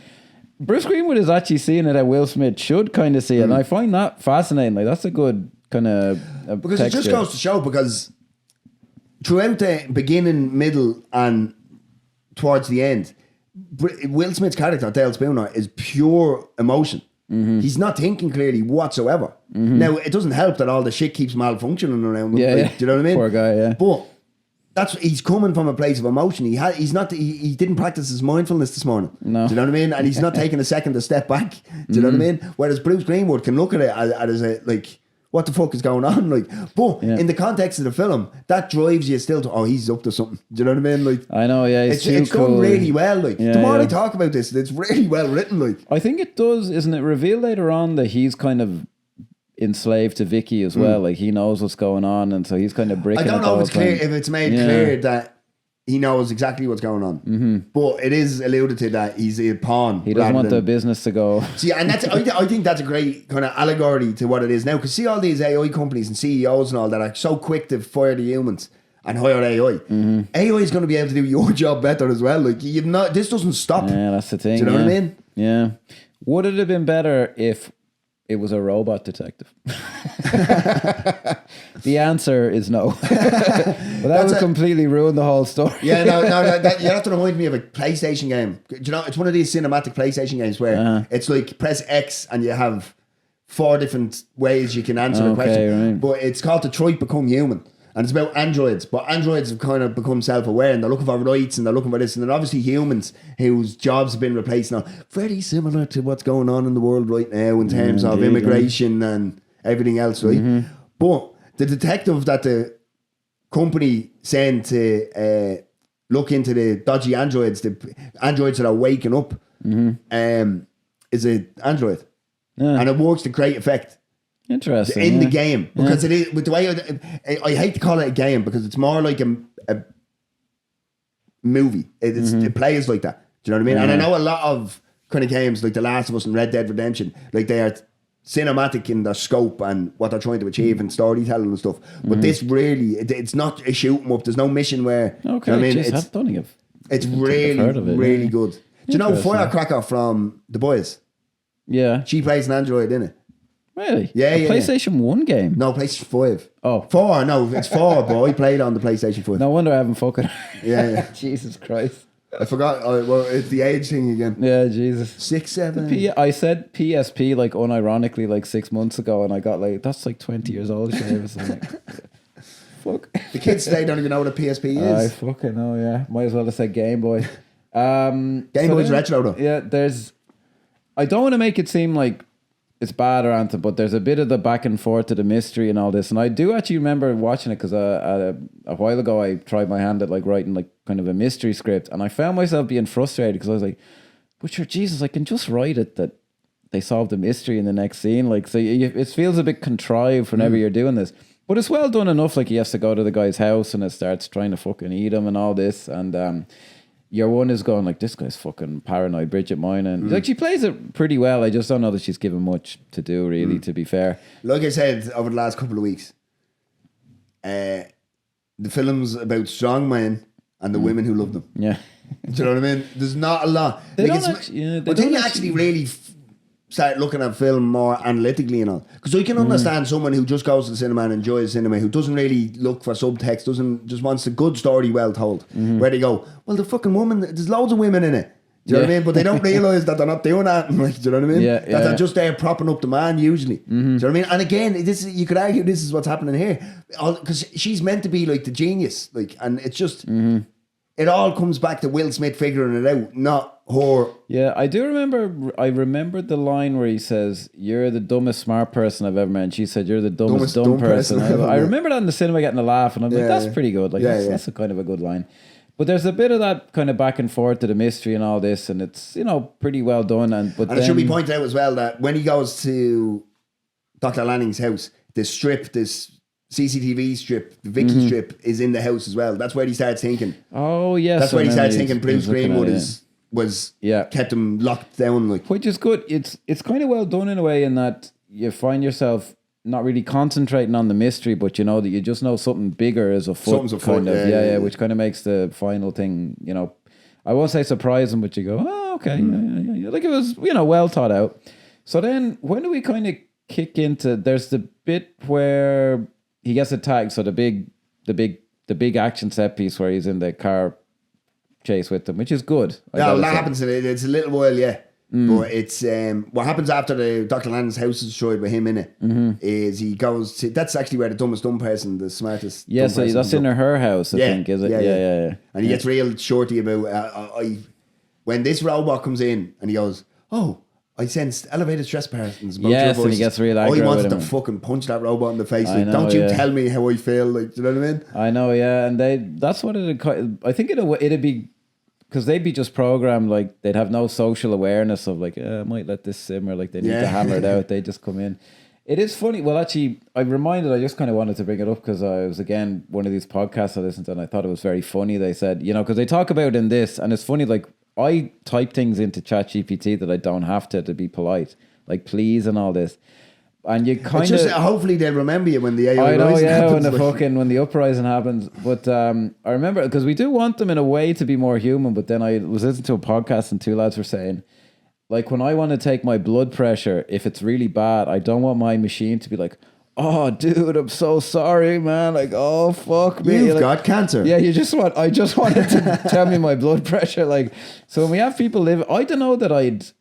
[SPEAKER 2] Bruce Greenwood is actually seeing it how Will Smith should kind of see it, and I find that fascinating. Like that's a good kind of
[SPEAKER 1] because
[SPEAKER 2] texture.
[SPEAKER 1] It just goes to show because throughout the beginning, middle, and towards the end, Will Smith's character Dale Spooner is pure emotion. He's not thinking clearly whatsoever. Now it doesn't help that all the shit keeps malfunctioning around him. Do you know what I mean?
[SPEAKER 2] Poor guy,
[SPEAKER 1] But he's coming from a place of emotion. He didn't practice his mindfulness this morning.
[SPEAKER 2] No.
[SPEAKER 1] Do you know what I mean? And he's not taking a second to step back. Do you know what I mean? Whereas Bruce Greenwood can look at it as a like, what the fuck is going on? Like, but in the context of the film, that drives you still to, he's up to something. Do you know what I mean? Like,
[SPEAKER 2] I know, it's
[SPEAKER 1] done really well. Like, the more I talk about this, it's really well written. Like,
[SPEAKER 2] I think it does. Isn't it revealed later on that he's kind of enslaved to Vicky as well? Like he knows what's going on, and so he's kind of breaking.
[SPEAKER 1] I don't know if it's made clear that he knows exactly what's going on, but it is alluded to that he's a pawn.
[SPEAKER 2] He doesn't want the business to go.
[SPEAKER 1] See, and that's I think that's a great kind of allegory to what it is now. Because see all these AI companies and CEOs and all that are so quick to fire the humans and hire AI. AI is going to be able to do your job better as well. Like this doesn't stop.
[SPEAKER 2] Yeah, that's the thing.
[SPEAKER 1] Do you know what I mean?
[SPEAKER 2] Yeah. Would it have been better if it was a robot detective? The answer is no. But that would completely ruin the whole story.
[SPEAKER 1] You have to remind me of a PlayStation game. Do you know, it's one of these cinematic PlayStation games where it's like press X and you have 4 different ways you can answer a question. Right. But it's called Detroit Become Human. And it's about androids, but androids have kind of become self-aware and they're looking for rights and they're looking for this. And then obviously humans whose jobs have been replaced now, very similar to what's going on in the world right now in terms of immigration and everything else, right? But the detective that the company sent to look into the dodgy androids, the androids that are waking up, is an android,
[SPEAKER 2] Yeah.
[SPEAKER 1] and it works to great effect
[SPEAKER 2] Interesting.
[SPEAKER 1] in the
[SPEAKER 2] yeah.
[SPEAKER 1] game because it is with the way I hate to call it a game because it's more like a movie. It plays like that. Do you know what I mean? And I know a lot of kind of games like The Last of Us and Red Dead Redemption, like they are cinematic in their scope and what they're trying to achieve and storytelling and stuff. But this really, it's not a shoot 'em up. There's no mission where.
[SPEAKER 2] Okay,
[SPEAKER 1] you know what I mean,
[SPEAKER 2] geez, I don't think
[SPEAKER 1] it's
[SPEAKER 2] I think I've
[SPEAKER 1] really,
[SPEAKER 2] heard of it,
[SPEAKER 1] really
[SPEAKER 2] yeah.
[SPEAKER 1] good. Do you know
[SPEAKER 2] Interesting.
[SPEAKER 1] Firecracker from The Boys?
[SPEAKER 2] Yeah.
[SPEAKER 1] She plays an android, innit?
[SPEAKER 2] Really?
[SPEAKER 1] Yeah,
[SPEAKER 2] A
[SPEAKER 1] yeah,
[SPEAKER 2] PlayStation 1 game?
[SPEAKER 1] No, PlayStation 5.
[SPEAKER 2] Oh.
[SPEAKER 1] 4, no, it's 4, but I played on the PlayStation 5.
[SPEAKER 2] No wonder I haven't fucking...
[SPEAKER 1] Yeah.
[SPEAKER 2] Jesus Christ.
[SPEAKER 1] I forgot. Well, it's the age thing again.
[SPEAKER 2] Yeah, Jesus.
[SPEAKER 1] 6, 7.
[SPEAKER 2] I said PSP like unironically like 6 months ago, and I got like, that's like 20 years old. Seamus. I'm like, fuck.
[SPEAKER 1] The kids today don't even know what a PSP
[SPEAKER 2] I
[SPEAKER 1] is.
[SPEAKER 2] fucking know, yeah. Might as well have said Game Boy.
[SPEAKER 1] Game Boy's retro though.
[SPEAKER 2] Yeah, I don't want to make it seem like it's bad or anything, but there's a bit of the back and forth to the mystery and all this. And I do actually remember watching it because a while ago I tried my hand at like writing like kind of a mystery script, and I found myself being frustrated because I was like, but sure, Jesus, I can just write it that they solve the mystery in the next scene. Like, so it feels a bit contrived whenever you're doing this. But it's well done enough. Like, he has to go to the guy's house and it starts trying to fucking eat him and all this. And your one is going like, this guy's fucking paranoid, Bridget Moynihan. Like, she plays it pretty well. I just don't know that she's given much to do, really, to be fair.
[SPEAKER 1] Like I said over the last couple of weeks, the film's about strong men and the women who love them.
[SPEAKER 2] Yeah.
[SPEAKER 1] Do you know what I mean? There's not a lot.
[SPEAKER 2] They
[SPEAKER 1] Like,
[SPEAKER 2] don't
[SPEAKER 1] it's-
[SPEAKER 2] actually- yeah, they
[SPEAKER 1] but then
[SPEAKER 2] don't
[SPEAKER 1] you actually really start looking at film more analytically and all. Because I can understand someone who just goes to the cinema and enjoys cinema, who doesn't really look for subtext, just wants a good story well told. Where they go, well, the fucking woman, there's loads of women in it. Do you know what I mean? But they don't realise that they're not doing that. Like, do you know what I mean?
[SPEAKER 2] Yeah,
[SPEAKER 1] that
[SPEAKER 2] yeah.
[SPEAKER 1] they're just there propping up the man usually. Do you know what I mean? And again, you could argue this is what's happening here. Because she's meant to be like the genius. Like, and it's just, it all comes back to Will Smith figuring it out, not her.
[SPEAKER 2] Yeah, I do remember. I remembered the line where he says, "You're the dumbest smart person I've ever met." And she said, "You're the dumbest dumb person." I remember that in the cinema getting a laugh, and I'm like, "That's pretty good." Like, that's a kind of a good line. But there's a bit of that kind of back and forth to the mystery and all this, and it's pretty well done. And
[SPEAKER 1] it should be pointed out as well that when he goes to Dr. Lanning's house, this CCTV strip, the Vicky strip, is in the house as well. That's where he starts thinking.
[SPEAKER 2] Oh yes,
[SPEAKER 1] that's where he starts thinking Bruce Greenwood was kept him locked down, like,
[SPEAKER 2] which is good. It's kind of well done in a way in that you find yourself not really concentrating on the mystery, but you know that you just know something bigger is afoot.
[SPEAKER 1] Something's afoot, yeah,
[SPEAKER 2] which kind of makes the final thing, I won't say surprising, but you go, oh, okay, yeah. Like, it was, well thought out. So then, when do we kind of kick into? There's the bit where he gets attacked. So the big action set piece where he's in the car chase with them, which is good.
[SPEAKER 1] Yeah, that happens in it. It's a little while, yeah. But it's what happens after the Dr. Lanning's house is destroyed with him in it. Is he goes to, that's actually where the dumbest dumb person, the smartest.
[SPEAKER 2] Yeah, so that's in her house, I think, is it? Yeah.
[SPEAKER 1] And he gets real shorty about when this robot comes in and he goes, "Oh, I sensed elevated stress patterns."
[SPEAKER 2] Yes, and he gets real aggro.
[SPEAKER 1] I wanted to fucking punch that robot in the face. Like, don't you tell me how I feel. Like, do you know what I mean?
[SPEAKER 2] I know, yeah. And that's what I think it'd be, because they'd be just programmed, like, they'd have no social awareness of, like, I might let this simmer, like, they need to hammer it out. They just come in. It is funny. Well, actually, I just kind of wanted to bring it up because I was, again, one of these podcasts I listened to, and I thought it was very funny. They said, because they talk about in this, and it's funny, like, I type things into ChatGPT that I don't have to be polite, like please and all this. And you kind of,
[SPEAKER 1] hopefully they'll remember you when the AI
[SPEAKER 2] I know,
[SPEAKER 1] rising happens.
[SPEAKER 2] when the uprising happens. But I remember, because we do want them in a way to be more human. But then I was listening to a podcast and two lads were saying, like, when I want to take my blood pressure, if it's really bad, I don't want my machine to be like, "Oh, dude, I'm so sorry, man. Like, oh, fuck me.
[SPEAKER 1] You've
[SPEAKER 2] like,
[SPEAKER 1] got cancer."
[SPEAKER 2] Yeah, I just wanted to tell me my blood pressure. Like, so when we have people live, I don't know that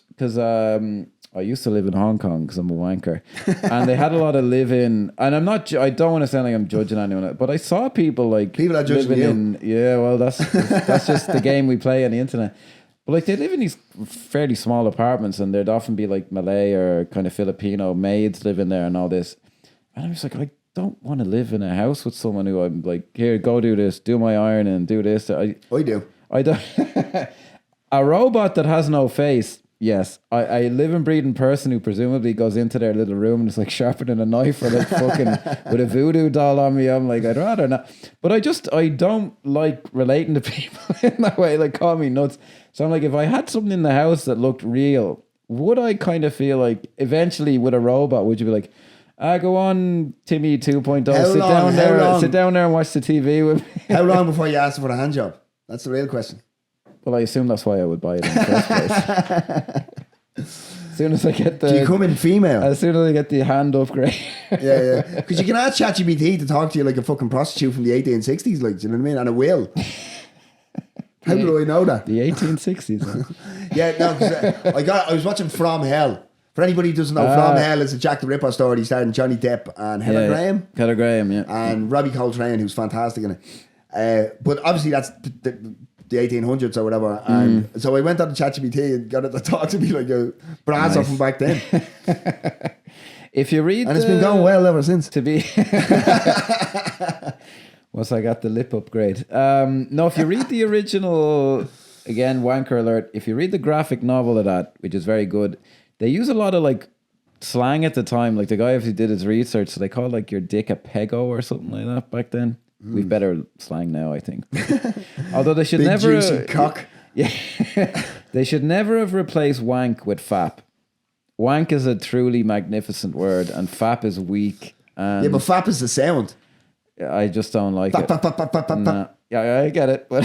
[SPEAKER 2] because I used to live in Hong Kong because I'm a wanker, and they had a lot of live-in, and I don't want to sound like I'm judging anyone, but I saw people like
[SPEAKER 1] people are judging
[SPEAKER 2] living
[SPEAKER 1] you.
[SPEAKER 2] yeah, well, that's just the game we play on the internet. But like, they live in these fairly small apartments, and there'd often be like Malay or kind of Filipino maids living there and all this. And I was like, I don't want to live in a house with someone who I'm like, here, go do this, do my iron and do this.
[SPEAKER 1] I do.
[SPEAKER 2] I don't. A robot that has no face Yes, I live and breathe in person who presumably goes into their little room and is like sharpening a knife or like fucking with a voodoo doll on me. I'm like, I'd rather not. But I don't like relating to people in that way. Like, call me nuts. So I'm like, if I had something in the house that looked real, would I kind of feel like eventually with a robot, would you be like, go on, Timmy 2.0, sit down there and watch the TV with me?
[SPEAKER 1] How long before you ask for a hand job? That's the real question.
[SPEAKER 2] Well, I assume that's why I would buy it in the first place. As soon as I get the...
[SPEAKER 1] Do you come in female?
[SPEAKER 2] As soon as I get the hand upgrade.
[SPEAKER 1] Yeah. Because you can ask ChatGPT to talk to you like a fucking prostitute from the 1860s, like, do you know what I mean? And it will. How do I know that?
[SPEAKER 2] The 1860s. Huh?
[SPEAKER 1] Yeah, no, because I was watching From Hell. For anybody who doesn't know, From Hell is a Jack the Ripper story starring Johnny Depp and Heather Graham.
[SPEAKER 2] Heather Graham, yeah.
[SPEAKER 1] And Robbie Coltrane, who's fantastic in it. But obviously that's the 1800s or whatever. And so I went on to ChatGPT and got it to talk to me like a brass off from back then.
[SPEAKER 2] If you read
[SPEAKER 1] and it's been going well ever since.
[SPEAKER 2] To be... Once I got the lip upgrade. No, if you read the original, again, wanker alert, if you read the graphic novel of that, which is very good, they use a lot of like slang at the time. Like the guy obviously did his research, so they called like your dick a pego or something like that back then. We've better slang now, I think. Although they should
[SPEAKER 1] big
[SPEAKER 2] never...
[SPEAKER 1] juicy cock.
[SPEAKER 2] Yeah. They should never have replaced wank with fap. Wank is a truly magnificent word and fap is weak. And
[SPEAKER 1] Yeah, but fap is the sound.
[SPEAKER 2] I just don't like
[SPEAKER 1] Fap,
[SPEAKER 2] it.
[SPEAKER 1] fap, fap, fap, fap, fap.
[SPEAKER 2] Nah. Yeah, I get it. But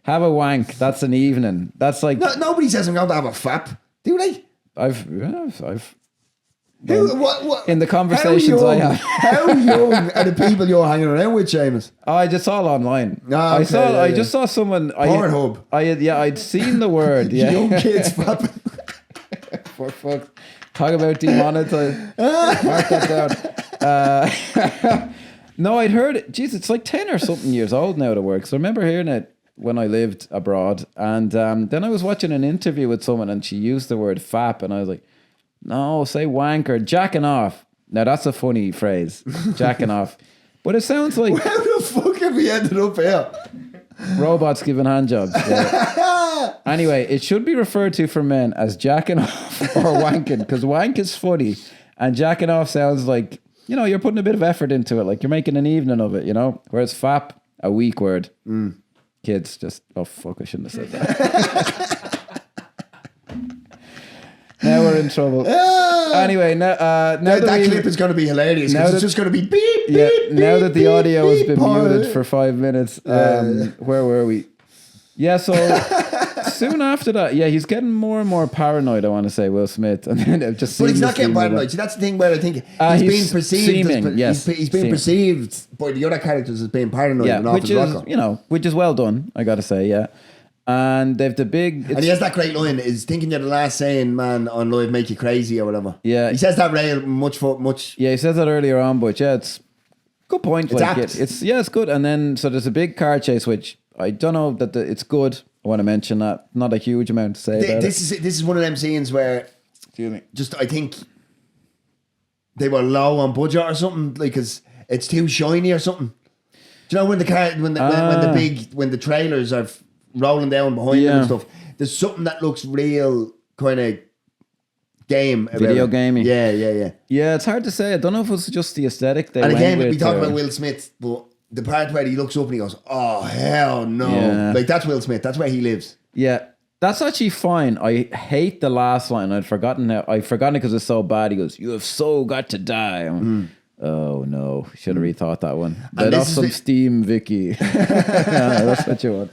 [SPEAKER 2] have a wank. That's an evening. That's like...
[SPEAKER 1] No, nobody says I'm going to have a fap, do they?
[SPEAKER 2] I've
[SPEAKER 1] What?
[SPEAKER 2] in the conversations I have.
[SPEAKER 1] How young are the people you're hanging around with, Seamus?
[SPEAKER 2] Just all online.
[SPEAKER 1] Ah, okay,
[SPEAKER 2] I just saw someone.
[SPEAKER 1] Pornhub.
[SPEAKER 2] I'd seen the word. Yeah,
[SPEAKER 1] Young kids fapping.
[SPEAKER 2] For fuck. Talk about demonetized. Mark that down. No, I'd heard it. Jeez, it's like 10 or something years old now to work. So I remember hearing it when I lived abroad, and then I was watching an interview with someone, and she used the word fap, and I was like, no, say wanker, jacking off. Now that's a funny phrase, jacking off. But it sounds like...
[SPEAKER 1] How the fuck have we ended up here?
[SPEAKER 2] Robots giving handjobs. Yeah. Anyway, it should be referred to for men as jacking off or wanking, because wank is funny, and jacking off sounds like, you're putting a bit of effort into it, like you're making an evening of it, Whereas fap, a weak word. Kids just, oh fuck, I shouldn't have said that. Now we're in trouble. Anyway, now
[SPEAKER 1] that clip is going to be hilarious because it's just going to be beep,
[SPEAKER 2] yeah,
[SPEAKER 1] beep,
[SPEAKER 2] now
[SPEAKER 1] beep,
[SPEAKER 2] that the
[SPEAKER 1] beep,
[SPEAKER 2] audio has
[SPEAKER 1] beep,
[SPEAKER 2] been
[SPEAKER 1] beep,
[SPEAKER 2] muted for 5 minutes, where were we? Yeah, so soon after that, he's getting more and more paranoid, I want to say, Will Smith. And then it just
[SPEAKER 1] but he's not getting paranoid. See, that's the thing where I think he's being perceived he's being perceived by the other characters as being paranoid and off his rocker.
[SPEAKER 2] Which is well done, I got to say, yeah. And they've the big...
[SPEAKER 1] And he has that great line, is thinking you're the last saying man on live make you crazy or whatever.
[SPEAKER 2] Yeah.
[SPEAKER 1] He says that much.
[SPEAKER 2] Yeah, he says that earlier on, but yeah, it's good point.
[SPEAKER 1] It's apt.
[SPEAKER 2] It's good. And then, so there's a big car chase, which I don't know that it's good. I want to mention that. Not a huge amount to say about
[SPEAKER 1] this is one of them scenes where I think they were low on budget or something, like, cause it's too shiny or something. Do you know when the trailers are rolling down behind them and stuff, there's something that looks real kind of game about
[SPEAKER 2] video
[SPEAKER 1] it.
[SPEAKER 2] gaming.
[SPEAKER 1] Yeah,
[SPEAKER 2] it's hard to say. I don't know if it's just the aesthetic they
[SPEAKER 1] and
[SPEAKER 2] went
[SPEAKER 1] again
[SPEAKER 2] with,
[SPEAKER 1] we talk about Will Smith, but the part where he looks up and he goes, oh hell no, like that's Will Smith, that's where he lives.
[SPEAKER 2] That's actually fine. I hate the last line. I'd forgotten it because it's so bad. He goes, you have so got to die. Oh no, should have rethought that one. Let off some steam, Vicky. That's what you want.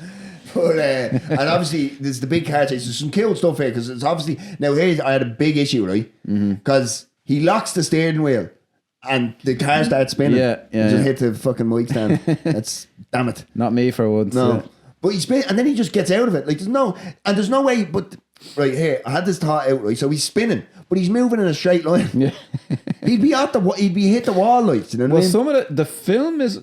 [SPEAKER 1] But, and obviously there's the big car chase. There's some cool stuff here because it's obviously, now here I had a big issue, right? Because he locks the steering wheel and the car starts spinning. Just hit the fucking mic stand. That's, damn it.
[SPEAKER 2] Not me for once.
[SPEAKER 1] No. But he spins and then he just gets out of it. Like there's no way, but right here, I had this thought out, right? So he's spinning, but he's moving in a straight line.
[SPEAKER 2] Yeah.
[SPEAKER 1] he'd be hit the wall, like, you know what I mean?
[SPEAKER 2] Some of the film is,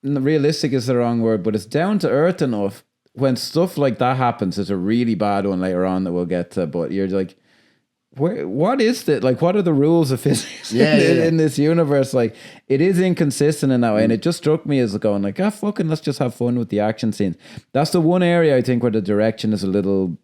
[SPEAKER 2] realistic is the wrong word, but it's down to earth enough. When stuff like that happens, it's a really bad one later on that we'll get to, but you're like, what is that? Like, what are the rules of physics in this universe? Like, it is inconsistent in that way, and it just struck me as going like, fucking let's just have fun with the action scenes. That's the one area I think where the direction is a little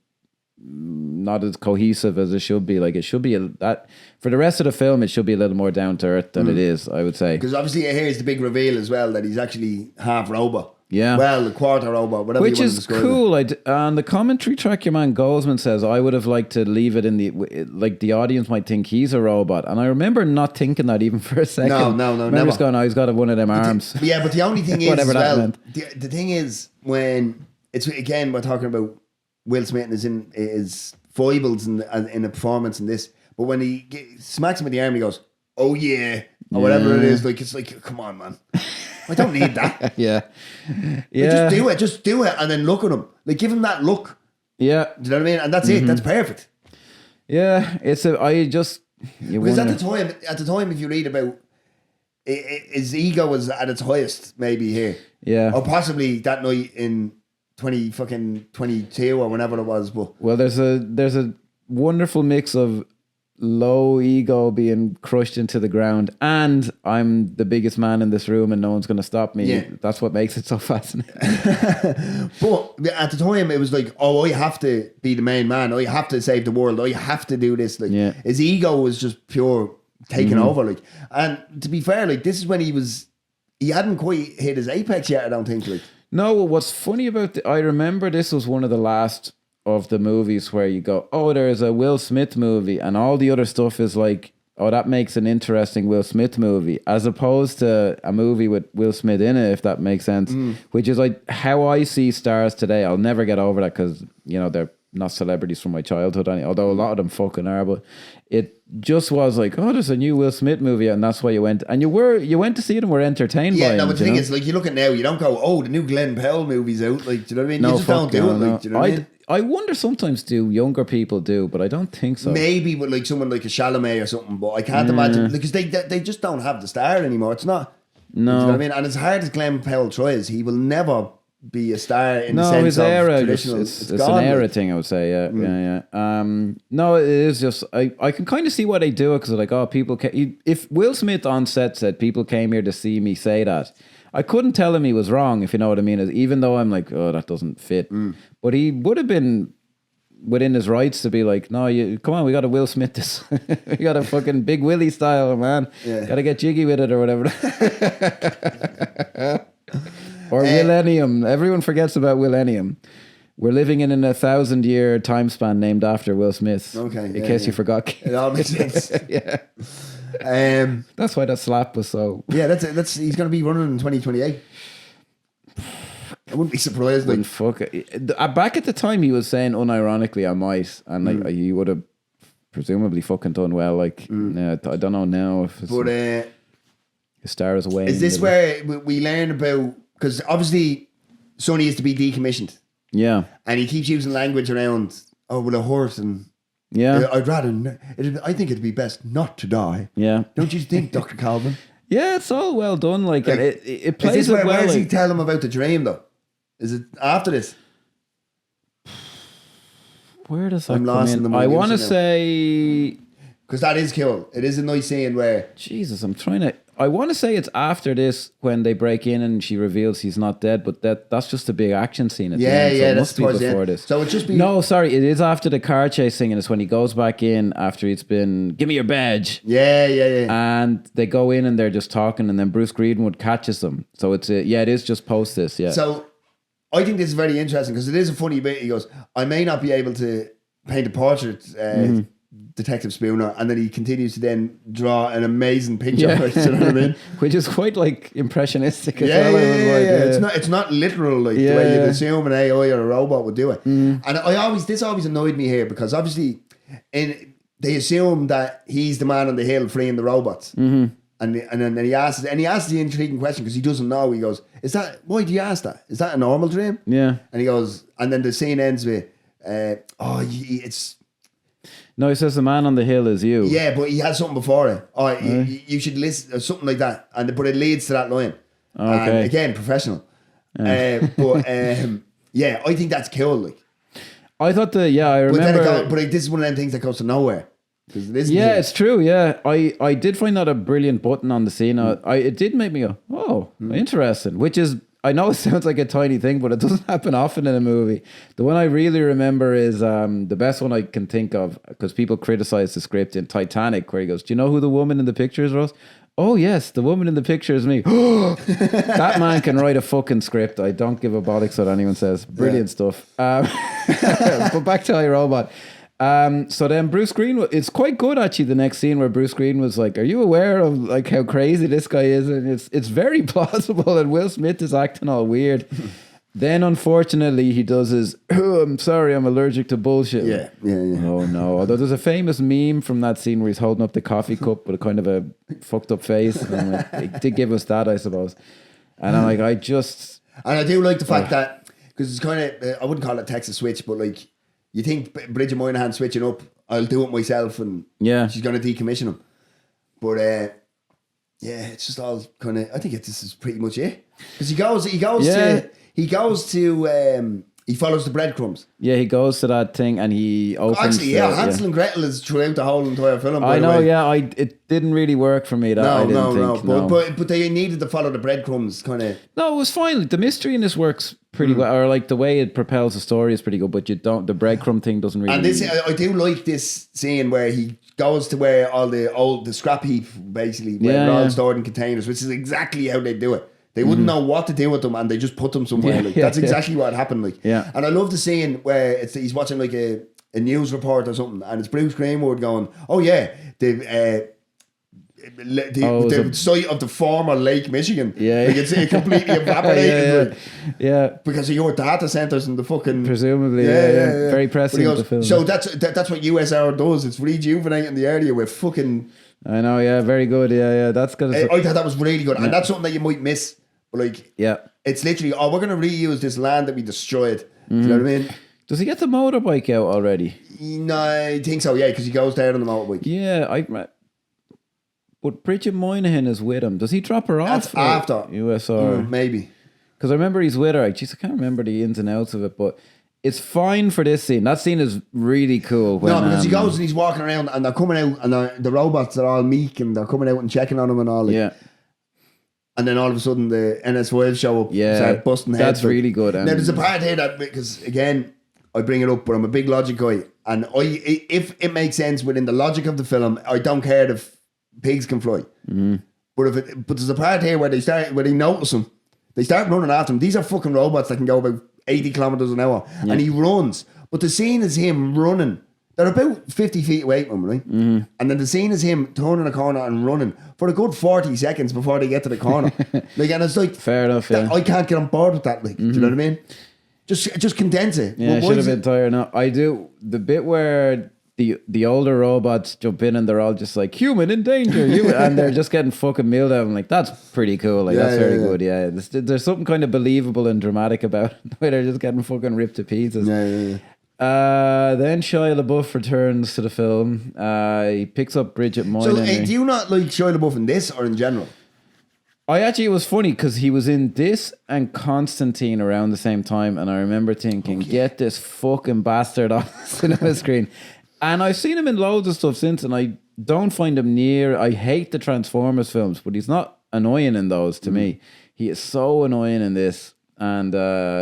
[SPEAKER 2] not as cohesive as it should be. Like it should be that for the rest of the film, it should be a little more down to earth than it is, I would say.
[SPEAKER 1] Because obviously here's the big reveal as well that he's actually half robot.
[SPEAKER 2] Yeah.
[SPEAKER 1] Well, a quarter robot, whatever
[SPEAKER 2] Which
[SPEAKER 1] you want
[SPEAKER 2] is
[SPEAKER 1] to describe
[SPEAKER 2] cool. On the commentary track, your man Goldsman says, I would have liked to leave it in the audience might think he's a robot. And I remember not thinking that even for a second.
[SPEAKER 1] No,
[SPEAKER 2] never. Just going, he's got one of them arms.
[SPEAKER 1] but the only thing is,
[SPEAKER 2] Whatever
[SPEAKER 1] as
[SPEAKER 2] that
[SPEAKER 1] well,
[SPEAKER 2] meant.
[SPEAKER 1] the thing is, when it's, again, we're talking about Will Smith and his foibles in the performance in this, but when he smacks him in the arm, he goes, oh yeah, or whatever it is, like, it's like, come on, man. I don't need that.
[SPEAKER 2] Yeah.
[SPEAKER 1] Like, just do it and then look at him. Like, give him that look.
[SPEAKER 2] Yeah.
[SPEAKER 1] Do you know what I mean? And that's it. That's perfect.
[SPEAKER 2] Yeah. Because
[SPEAKER 1] at the time, if you read about his ego was at its highest, maybe here.
[SPEAKER 2] Yeah.
[SPEAKER 1] Or possibly that night in 22 or whenever it was. But
[SPEAKER 2] well, there's a wonderful mix of low ego being crushed into the ground and I'm the biggest man in this room and no one's going to stop me.
[SPEAKER 1] Yeah.
[SPEAKER 2] That's what makes it so fascinating.
[SPEAKER 1] But at the time it was like, oh, I have to be the main man, I have to save the world, I have to do this. Like, his ego was just pure taking over. Like, and to be fair, like, this is when he hadn't quite hit his apex yet, I don't think. Like,
[SPEAKER 2] no, what's funny about I remember this was one of the last of the movies where you go, oh, there's a Will Smith movie, and all the other stuff is like, oh, that makes an interesting Will Smith movie, as opposed to a movie with Will Smith in it, if that makes sense. Which is like how I see stars today. I'll never get over that because, you know, they're not celebrities from my childhood, although a lot of them fucking are, but it just was like, oh, there's a new Will Smith movie, and that's why you went. And you went to see it and were entertained by it.
[SPEAKER 1] Yeah, but the thing is, like, you look at now, you don't go, oh, the new Glenn Powell movie's out. Like, do you know what I mean?
[SPEAKER 2] No,
[SPEAKER 1] you just don't do it. Like, do you know what I mean?
[SPEAKER 2] I wonder sometimes do younger people do, but I don't think so.
[SPEAKER 1] Maybe with like someone like a Chalamet or something, but I can't imagine because they just don't have the star anymore. It's not.
[SPEAKER 2] No,
[SPEAKER 1] you know what I mean? And as hard as Glenn Powell tries, he will never be a star in the sense
[SPEAKER 2] his
[SPEAKER 1] of
[SPEAKER 2] era.
[SPEAKER 1] traditional.
[SPEAKER 2] It's an era thing, I would say. Yeah. No, it is just I can kind of see why they do it because like, oh, people. If Will Smith on set said people came here to see me say that, I couldn't tell him he was wrong, if you know what I mean. Even though I'm like, oh, that doesn't fit. But he would have been within his rights to be like, no, come on, we got to Will Smith this. We got a fucking Big Willie style, man. Yeah. Got to get jiggy with it or whatever. Or Millennium. Everyone forgets about Millennium. We're living in an 1,000-year time span named after Will Smith. Okay. In case you forgot.
[SPEAKER 1] It all makes sense.
[SPEAKER 2] Yeah. That's why that slap was so.
[SPEAKER 1] Yeah, that's he's going to be running in 2028. I wouldn't be surprised. Like,
[SPEAKER 2] fuck it. Back at the time, he was saying unironically, I might, and like he would have presumably fucking done well. Like, I don't know now if it's,
[SPEAKER 1] but
[SPEAKER 2] his star is away.
[SPEAKER 1] Is this where we learn about? Because obviously, Sonny is to be decommissioned.
[SPEAKER 2] Yeah,
[SPEAKER 1] and he keeps using language around. Oh, well, a horse and.
[SPEAKER 2] Yeah,
[SPEAKER 1] I'd rather. I think it'd be best not to die.
[SPEAKER 2] Yeah,
[SPEAKER 1] don't you think, Dr. Calvin?
[SPEAKER 2] Yeah, it's all well done. Like it plays
[SPEAKER 1] is this
[SPEAKER 2] it well.
[SPEAKER 1] Where does he tell him about the dream though? Is it after this?
[SPEAKER 2] Where does that come in? I want to say
[SPEAKER 1] because that is cool. It is a nice scene where
[SPEAKER 2] Jesus, I want to say it's after this when they break in and she reveals he's not dead, but that's just a big action scene at the end. So it must be before this.
[SPEAKER 1] So it just be
[SPEAKER 2] no, sorry, it is after the car chase thing, and it's when he goes back in after it's been give me your badge.
[SPEAKER 1] Yeah.
[SPEAKER 2] And they go in and they're just talking, and then Bruce Greenwood catches them. So it's it is just post this. Yeah.
[SPEAKER 1] So I think this is very interesting because it is a funny bit. He goes, I may not be able to paint a portrait. Detective Spooner, and then he continues to then draw an amazing picture. You know what I mean?
[SPEAKER 2] Which is quite like impressionistic as
[SPEAKER 1] well.
[SPEAKER 2] Yeah.
[SPEAKER 1] It's not literal like the way you'd assume an AI or a robot would do it. And this always annoyed me here because obviously they assume that he's the man on the hill freeing the robots. And then he asks the intriguing question because he doesn't know. He goes, why do you ask that? Is that a normal dream?
[SPEAKER 2] Yeah.
[SPEAKER 1] And he goes, and then the scene ends with it's
[SPEAKER 2] no, he says the man on the hill is you.
[SPEAKER 1] Yeah, but he has something before it. Oh, you should listen, or something like that. But it leads to that line.
[SPEAKER 2] Okay.
[SPEAKER 1] And again, professional. I think that's cool. Like,
[SPEAKER 2] I thought I remember.
[SPEAKER 1] But this is one of them things that goes to nowhere.
[SPEAKER 2] It's true. Yeah, I did find that a brilliant button on the scene. It did make me go, oh, interesting. Which is I know it sounds like a tiny thing, but it doesn't happen often in a movie. The one I really remember is the best one I can think of, because people criticize the script in Titanic, where he goes, "Do you know who the woman in the picture is, Ross?" "Oh yes, the woman in the picture is me." That man can write a fucking script. I don't give a bollocks what anyone says. Brilliant stuff. But back to iRobot. So then Bruce Green, it's quite good actually, the next scene where Bruce Green was like, "Are you aware of like how crazy this guy is?" And it's very plausible, and Will Smith is acting all weird. Then unfortunately he does his, "Oh, I'm sorry, I'm allergic to bullshit."
[SPEAKER 1] Yeah.
[SPEAKER 2] Oh no. Although there's a famous meme from that scene where he's holding up the coffee cup with a kind of a fucked up face. And like, it did give us that, I suppose. And I'm like, I
[SPEAKER 1] do like the fact that, because it's kind of, I wouldn't call it Texas switch, but like, you think Bridget Moynihan switching up, I'll do it myself, and she's going to decommission him. But it's just all kind of, I think this is pretty much it. Because he follows the breadcrumbs.
[SPEAKER 2] Yeah, he goes to that thing and he opens.
[SPEAKER 1] Actually, Hansel and Gretel is throughout the whole entire film.
[SPEAKER 2] I know, it didn't really work for me.
[SPEAKER 1] No. But they needed to follow the breadcrumbs, kind of.
[SPEAKER 2] No, it was fine. Like, the mystery in this works pretty well, or like the way it propels the story is pretty good. But the breadcrumb thing doesn't really.
[SPEAKER 1] And this, I do like this scene where he goes to where all the scrap heap, basically, where they're all stored in containers, which is exactly how they do it. They wouldn't know what to do with them, and they just put them somewhere. That's exactly what happened. Like, and I love the scene where he's watching like a news report or something, and it's Bruce Greenwood going, "Oh yeah, the site of the former Lake Michigan, it completely evaporated, because of your data centers and the fucking
[SPEAKER 2] presumably, very prescient of the film.
[SPEAKER 1] So that's what USR does. It's rejuvenating the area with fucking."
[SPEAKER 2] I know, very good, That's good.
[SPEAKER 1] I thought that was really good, and that's something that you might miss. Like, it's literally, we're going to reuse this land that we destroyed. Do you know what I mean?
[SPEAKER 2] Does he get the motorbike out already?
[SPEAKER 1] No, I think so, because he goes down on the motorbike.
[SPEAKER 2] Yeah, but Bridget Moynihan is with him. Does he drop her off?
[SPEAKER 1] That's after.
[SPEAKER 2] USR.
[SPEAKER 1] Maybe.
[SPEAKER 2] Because I remember he's with her. Jeez, I can't remember the ins and outs of it, but it's fine for this scene. That scene is really cool.
[SPEAKER 1] Because he goes and he's walking around and they're coming out and the robots are all meek and they're coming out and checking on him and all. Like, and then all of a sudden the NS5 show up, start busting heads.
[SPEAKER 2] That's really good.
[SPEAKER 1] Now there's a part here that, because again, I bring it up, but I'm a big logic guy, and if it makes sense within the logic of the film, I don't care if pigs can fly. But there's a part here where they notice him, they start running after him. These are fucking robots that can go about 80 kilometers an hour, and he runs. But the scene is him running. They're about 50 feet away from him, right? And then the scene is him turning a corner and running for a good 40 seconds before they get to the corner. Like, and it's like,
[SPEAKER 2] fair enough.
[SPEAKER 1] I can't get on board with that. Like, do you know what I mean? Just condense it.
[SPEAKER 2] Yeah, I should have been tired. No, I do. The bit where the older robots jump in and they're all just like, "Human in danger," and they're just getting fucking milled out. I'm like, that's pretty cool. Like, that's very good. Yeah, there's something kind of believable and dramatic about it, where they're just getting fucking ripped to pieces. Then Shia LaBeouf returns to the film. He picks up Bridget Moynihan.
[SPEAKER 1] So, do you not like Shia LaBeouf in this or in general?
[SPEAKER 2] It was funny because he was in this and Constantine around the same time, and I remember thinking, get this fucking bastard on the cinema screen. And I've seen him in loads of stuff since, and I don't find him near. I hate the Transformers films, but he's not annoying in those to me. He is so annoying in this. And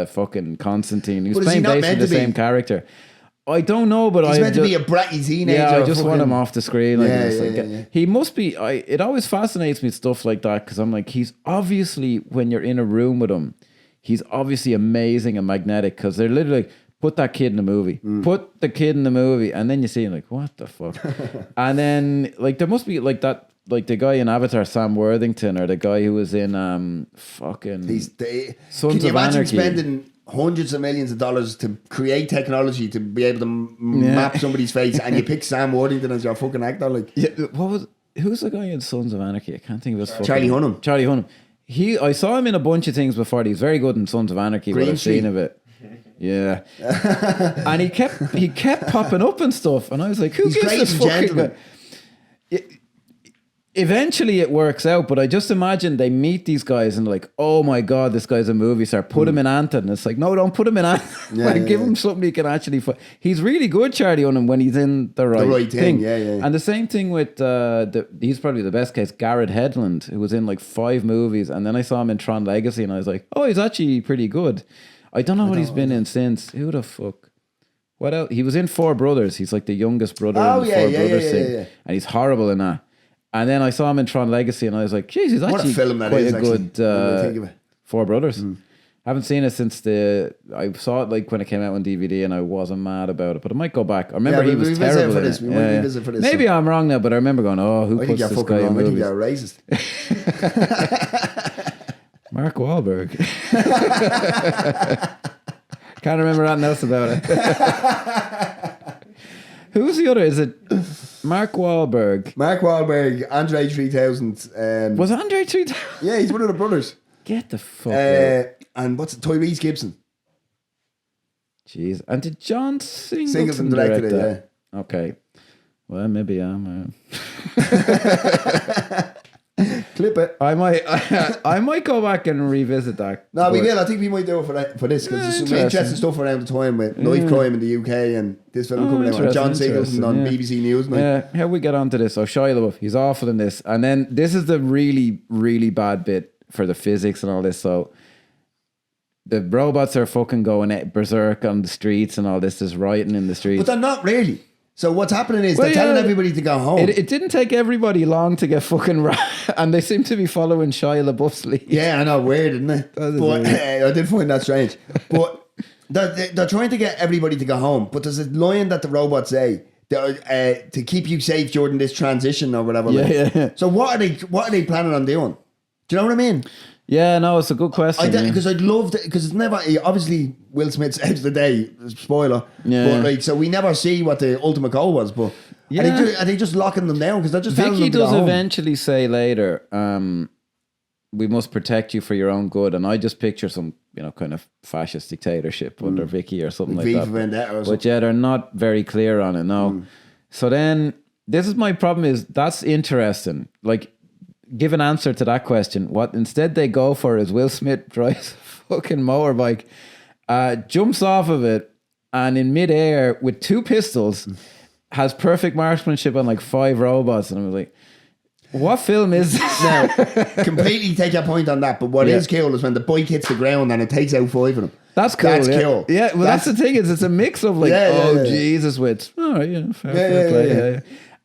[SPEAKER 2] fucking Constantine. He was playing basically the same character. I don't know, but
[SPEAKER 1] he's meant to be a bratty teenager.
[SPEAKER 2] Yeah, I just want him off the screen. He must be. It always fascinates me, stuff like that, because I'm like, he's obviously, when you're in a room with him, he's obviously amazing and magnetic, because they're literally like, put that kid in the movie. Put the kid in the movie. And then you see him like, what the fuck? And then, like, there must be like that. Like the guy in Avatar, Sam Worthington, or the guy who was in fucking Sons
[SPEAKER 1] Can you
[SPEAKER 2] of
[SPEAKER 1] imagine
[SPEAKER 2] Anarchy.
[SPEAKER 1] spending hundreds of millions of dollars to create technology to be able to map somebody's face, and you pick Sam Worthington as your fucking actor? Like,
[SPEAKER 2] who's the guy in Sons of Anarchy? I can't think of his fucking
[SPEAKER 1] Charlie
[SPEAKER 2] name.
[SPEAKER 1] Hunnam.
[SPEAKER 2] Charlie Hunnam. I saw him in a bunch of things before. He's very good in Sons of Anarchy. But I've seen of it. Yeah, and he kept popping up and stuff, and I was like, who gives this fucking guy? eventually it works out, but I just imagine they meet these guys and like, oh my God, this guy's a movie star. Put him in Anta. And it's like, no, don't put him in Anta. Give him something he can actually he's really good, Charlie Hunnam, when he's in the right thing.
[SPEAKER 1] Yeah.
[SPEAKER 2] And the same thing with, he's probably the best case, Garrett Hedlund, who was in like 5 movies. And then I saw him in Tron Legacy and I was like, oh, he's actually pretty good. I don't know what he's been in since. Who the fuck? What else? He was in Four Brothers. He's like the youngest brother in the Four Brothers thing. And he's horrible in that. And then I saw him in Tron Legacy and I was like, geez, he's actually quite a good Four Brothers. Haven't seen it since I saw it like when it came out on DVD and I wasn't mad about it, but I might go back. I remember he was terrible in it.
[SPEAKER 1] We might revisit for this.
[SPEAKER 2] Maybe I'm wrong now, but I remember going, oh, who puts this guy in movies?
[SPEAKER 1] I think you're racist.
[SPEAKER 2] Mark Wahlberg. Can't remember anything else about it. Who's the other? Is it Mark Wahlberg?
[SPEAKER 1] Andre 3000.
[SPEAKER 2] Was Andre 3000?
[SPEAKER 1] Yeah, he's one of the brothers.
[SPEAKER 2] Get the fuck out.
[SPEAKER 1] And what's it? Tyrese Gibson.
[SPEAKER 2] Jeez. And did John
[SPEAKER 1] Singleton direct it?
[SPEAKER 2] Yeah. Okay. Well, maybe I'm.
[SPEAKER 1] Clip it.
[SPEAKER 2] I might go back and revisit that.
[SPEAKER 1] No, we will. I think we might do it for this because there's some interesting stuff around the time with knife crime in the UK and this film coming out and John Singleton on BBC News.
[SPEAKER 2] How we get onto this? Oh, Shia LaBeouf, he's awful in this, and then this is the really, really bad bit for the physics and all this. So the robots are fucking going berserk on the streets and all this. There's rioting in the streets,
[SPEAKER 1] but they're not really. So what's happening is they're telling everybody to go home.
[SPEAKER 2] It didn't take everybody long to get fucking and they seem to be following Shia LaBeouf's lead.
[SPEAKER 1] Yeah, I know, weird, isn't it? But I did find that strange. But they're trying to get everybody to go home. But there's a line that the robots say to keep you safe during this transition or whatever.
[SPEAKER 2] Yeah.
[SPEAKER 1] So what are they planning on doing? Do you know what I mean?
[SPEAKER 2] Yeah, no, it's a good question.
[SPEAKER 1] Because I'd love to, because it's never, obviously Will Smith's out of the day, spoiler.
[SPEAKER 2] Yeah.
[SPEAKER 1] But like, so we never see what the ultimate goal was. But are they just locking them down? Because they're just telling them to go home.
[SPEAKER 2] Vicky does eventually say later, we must protect you for your own good. And I just picture some, kind of fascist dictatorship under Vicky or something like that.
[SPEAKER 1] Vendetta or
[SPEAKER 2] but yeah, they're not very clear on it, no. So then, this is my problem is, that's interesting. Like, give an answer to that question. What instead they go for is Will Smith drives a fucking motorbike, jumps off of it, and in midair with 2 pistols has perfect marksmanship on like 5 robots. And I was like, what film is this?
[SPEAKER 1] Now, completely take your point on that, but what is cool is when the bike hits the ground and it takes out 5 of them.
[SPEAKER 2] That's cool.
[SPEAKER 1] That's cool.
[SPEAKER 2] Yeah, well, that's the thing is it's a mix of like, Jesus, with fair play.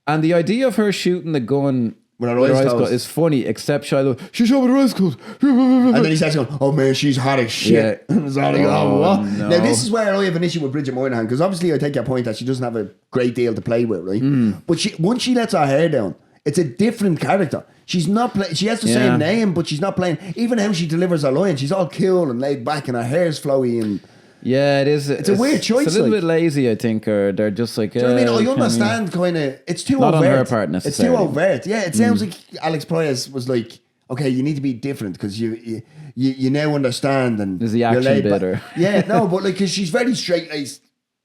[SPEAKER 2] And the idea of her shooting the gun
[SPEAKER 1] with her eyes closed
[SPEAKER 2] is funny, except Shiloh, she's shot with her eyes closed.
[SPEAKER 1] And then he starts going, oh man, she's hot as shit.
[SPEAKER 2] Yeah.
[SPEAKER 1] It's all like, what? No. Now, this is where I have an issue with Bridget Moynihan, because obviously I take your point that she doesn't have a great deal to play with, right? But once she lets her hair down, it's a different character. She's not she has the same name, but she's not playing. Even how she delivers her line, she's all cool and laid back and her hair's flowy and...
[SPEAKER 2] Yeah, it is.
[SPEAKER 1] It's a weird choice.
[SPEAKER 2] It's a little bit lazy, I think, or they're just like...
[SPEAKER 1] Do you know what I mean? I understand kind of... It's too overt.
[SPEAKER 2] Not on her part necessarily.
[SPEAKER 1] It's too overt. Yeah, it sounds like Alex Proyas was like, okay, you need to be different because you now understand and...
[SPEAKER 2] There's the action bit or...
[SPEAKER 1] Yeah, no, but like, because she's very straight-laced.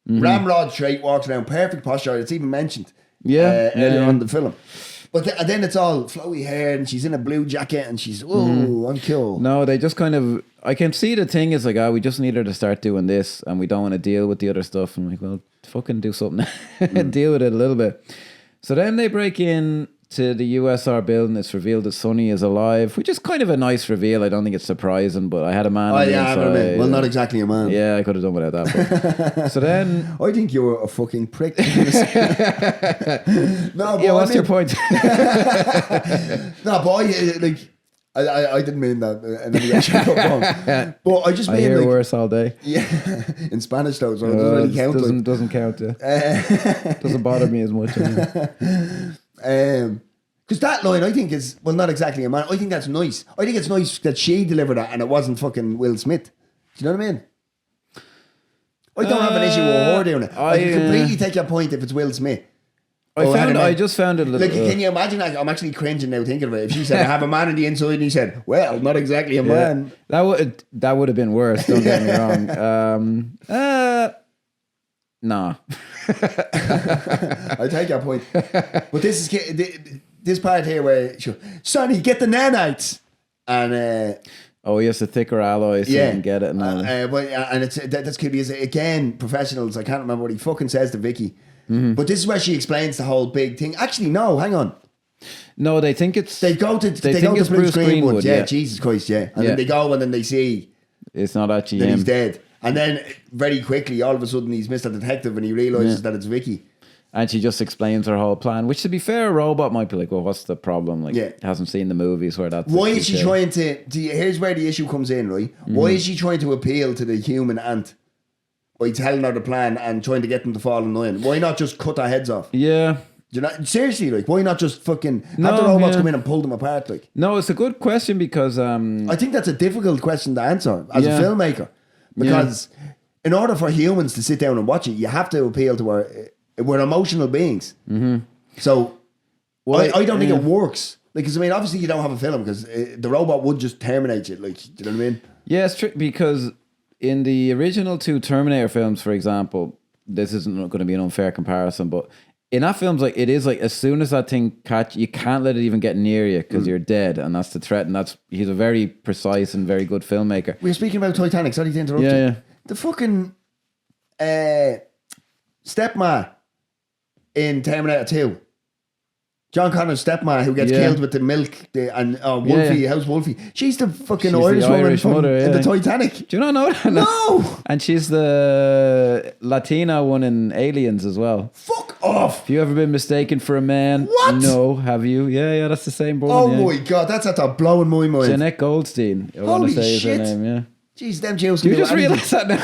[SPEAKER 1] Ramrod straight, walks around, perfect posture. It's even mentioned earlier on in the film. But and then it's all flowy hair and she's in a blue jacket and she's, I'm cool.
[SPEAKER 2] No, they just kind of... I can see the thing is like, we just need her to start doing this and we don't want to deal with the other stuff. And I'm like, well, fucking do something. Deal with it a little bit. So then they break in to the USR building. It's revealed that Sonny is alive, which is kind of a nice reveal. I don't think it's surprising, but I had a man on the inside.
[SPEAKER 1] Well, not exactly a man.
[SPEAKER 2] Yeah, I could have done without that. But. So then...
[SPEAKER 1] I think you were a fucking prick. No,
[SPEAKER 2] but what's your point?
[SPEAKER 1] No, but I didn't mean that in any way, shape or form. But I just mean
[SPEAKER 2] I hear worse all day.
[SPEAKER 1] Yeah, in Spanish though, so it doesn't really count.
[SPEAKER 2] Doesn't count. Doesn't bother me as much.
[SPEAKER 1] Because that line, I think, is, well, not exactly a man. I think that's nice. I think it's nice that she delivered that and it wasn't fucking Will Smith. Do you know what I mean? I don't have an issue with her doing it. I can completely take your point if it's Will Smith.
[SPEAKER 2] I just found it a little...
[SPEAKER 1] Like, can you imagine? I'm actually cringing now thinking about it. If she said, I have a man on the inside, and he said, well, not exactly a man.
[SPEAKER 2] That would have been worse, don't get me wrong. No.
[SPEAKER 1] I take your point. But this is... this part here where Sonny, get the nanites, and
[SPEAKER 2] Oh, he has the thicker alloy so you can get it. And
[SPEAKER 1] that's could be again professionals. I can't remember what he fucking says to Vicky, but this is where she explains the whole big thing. Actually, no, hang on.
[SPEAKER 2] No, they think it's
[SPEAKER 1] They go to
[SPEAKER 2] Bruce Greenwood.
[SPEAKER 1] Yeah, Jesus Christ, yeah. And then they go and then they see
[SPEAKER 2] it's not actually
[SPEAKER 1] that
[SPEAKER 2] him.
[SPEAKER 1] he's dead. And then very quickly, all of a sudden, he's Mr. Detective and he realizes that it's Vicky.
[SPEAKER 2] And she just explains her whole plan, which to be fair, a robot might be like, well, what's the problem? Like, hasn't seen the movies where that's...
[SPEAKER 1] Why is she trying to... Here's where the issue comes in, right? Why is she trying to appeal to the human ant by telling her the plan and trying to get them to fall in line? Why not just cut their heads off?
[SPEAKER 2] Yeah.
[SPEAKER 1] Do you know, seriously, like, why not just fucking have the robots come in and pull them apart? Like,
[SPEAKER 2] no, it's a good question because...
[SPEAKER 1] I think that's a difficult question to answer as a filmmaker. Because in order for humans to sit down and watch it, you have to appeal to our... We're emotional beings. So I don't think it works. Because, I mean, obviously you don't have a film because the robot would just terminate you. Like, do you know what I mean?
[SPEAKER 2] Yeah, it's true because in the original 2 Terminator films, for example, this isn't going to be an unfair comparison, but in that film's like, it is like as soon as that thing you can't let it even get near you because you're dead, and that's the threat. And he's a very precise and very good filmmaker.
[SPEAKER 1] We were speaking about Titanic. Sorry to interrupt you.
[SPEAKER 2] Yeah.
[SPEAKER 1] The fucking stepma in Terminator 2. John Connor's stepma who gets killed with the milk and Wolfie, how's Wolfie? She's the fucking Irish woman from in the Titanic.
[SPEAKER 2] Do you not know that?
[SPEAKER 1] No!
[SPEAKER 2] And she's the Latina one in Aliens as well.
[SPEAKER 1] Fuck off!
[SPEAKER 2] Have you ever been mistaken for a man?
[SPEAKER 1] What?
[SPEAKER 2] No, have you? Yeah, that's the same woman.
[SPEAKER 1] Oh my God, that's after blowing my mind.
[SPEAKER 2] Jeanette Goldstein, I want to say
[SPEAKER 1] shit.
[SPEAKER 2] is her name, yeah.
[SPEAKER 1] Jeez, them Jews
[SPEAKER 2] Do
[SPEAKER 1] can
[SPEAKER 2] you
[SPEAKER 1] do
[SPEAKER 2] just realise that now?